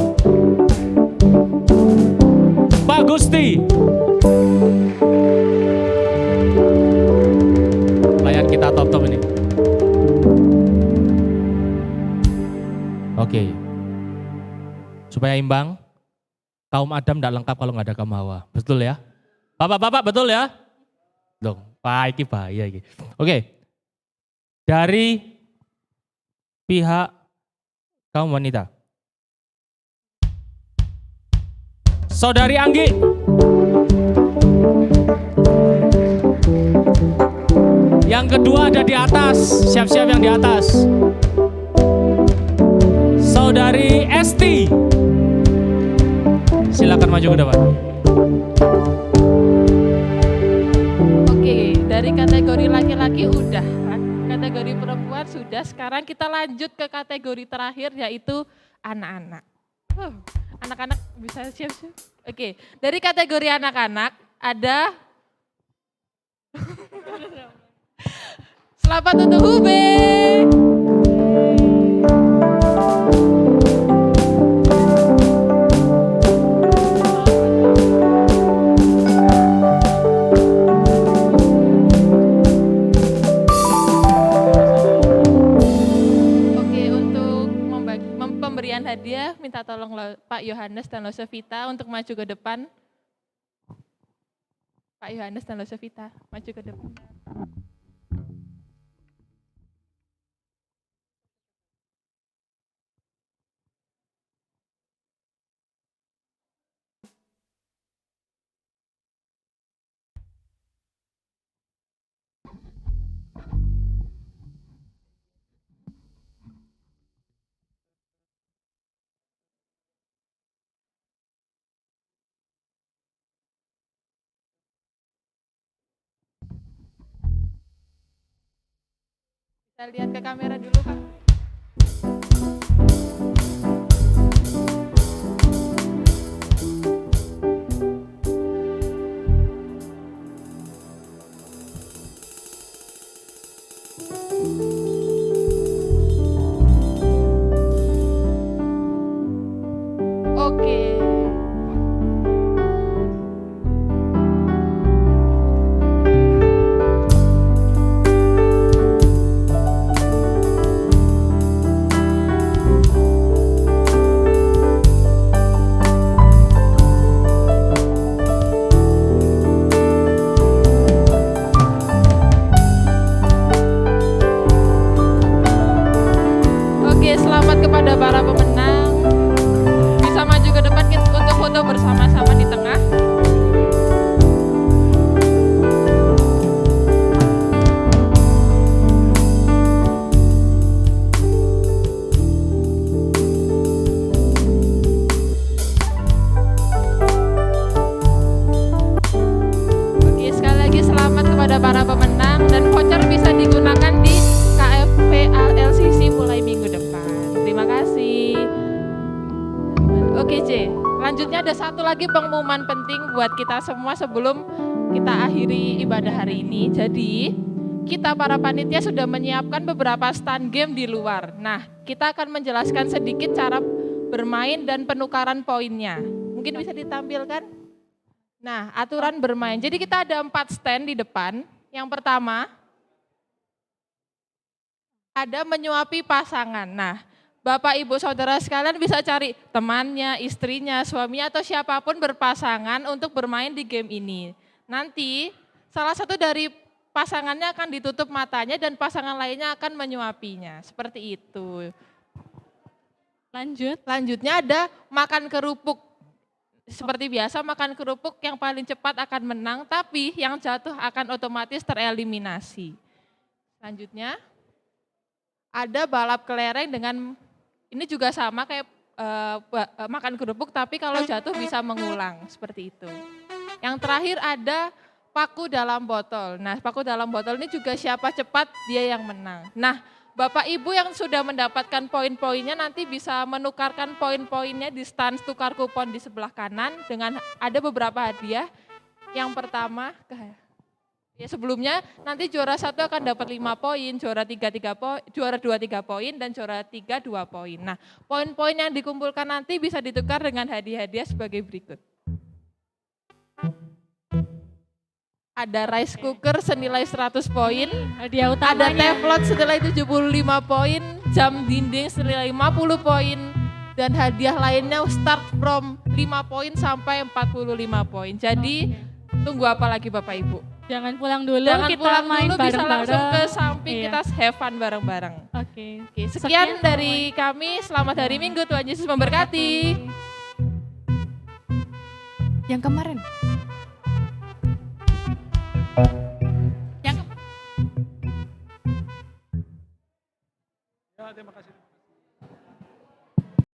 Pak Gusti. Layan kita top ini. Oke. Supaya imbang, kaum Adam tidak lengkap kalau nggak ada kaum Hawa. Betul ya? Bapak-bapak betul ya? Dong, Pak iki bahaya iki. Oke. Dari pihak kaum wanita. Saudari Anggi. Yang kedua ada di atas, siap-siap yang di atas. Saudari Esti. Silakan maju ke depan. Oke, dari kategori laki-laki udah, kategori perempuan sudah. Sekarang kita lanjut ke kategori terakhir yaitu anak-anak. Anak-anak bisa siap-siap. Oke, dari kategori anak-anak ada selamat untuk Hube. Oke, untuk pemberian hadiah minta tolong Pak Yohanes dan Losevita untuk maju ke depan. Pak Yohanes dan Losevita maju ke depan. Kita lihat ke kamera dulu, Pak. Oke. kepada para pemenang dan voucher bisa digunakan di KFP LCC mulai minggu depan. Terima kasih. Oke C, lanjutnya ada satu lagi pengumuman penting buat kita semua sebelum kita akhiri ibadah hari ini. Jadi kita para panitia sudah menyiapkan beberapa stand game di luar. Nah, kita akan menjelaskan sedikit cara bermain dan penukaran poinnya. Mungkin bisa ditampilkan? Nah, aturan bermain. Jadi kita ada 4 stand di depan. Yang pertama, ada menyuapi pasangan. Nah, Bapak, Ibu, Saudara sekalian bisa cari temannya, istrinya, suaminya, atau siapapun berpasangan untuk bermain di game ini. Nanti salah satu dari pasangannya akan ditutup matanya dan pasangan lainnya akan menyuapinya. Seperti itu. Lanjutnya ada makan kerupuk. Seperti biasa makan kerupuk yang paling cepat akan menang, tapi yang jatuh akan otomatis tereliminasi. Selanjutnya ada balap kelereng dengan, ini juga sama kayak makan kerupuk, tapi kalau jatuh bisa mengulang, seperti itu. Yang terakhir ada paku dalam botol. Nah, paku dalam botol ini juga siapa cepat dia yang menang. Nah, Bapak Ibu yang sudah mendapatkan poin-poinnya nanti bisa menukarkan poin-poinnya di stand tukar kupon di sebelah kanan dengan ada beberapa hadiah. Yang pertama, ya sebelumnya nanti juara 1 akan dapat 5 poin, juara 2 3 poin, dan juara 3 2 poin. Nah, poin-poin yang dikumpulkan nanti bisa ditukar dengan hadiah-hadiah sebagai berikut. Ada rice cooker senilai 100 poin, Hadiah utamanya. ada teflon senilai 75 poin, jam dinding senilai 50 poin, dan hadiah lainnya start from 5 poin sampai 45 poin. Jadi tunggu apa lagi Bapak Ibu? Jangan pulang dulu, Jangan kita pulang main dulu, bisa langsung ke bareng-bareng. samping, Iya. kita have fun bareng-bareng. Oke. Oke, sekian dari kami, selamat hari Minggu, Tuhan Yesus memberkati. Yang kemarin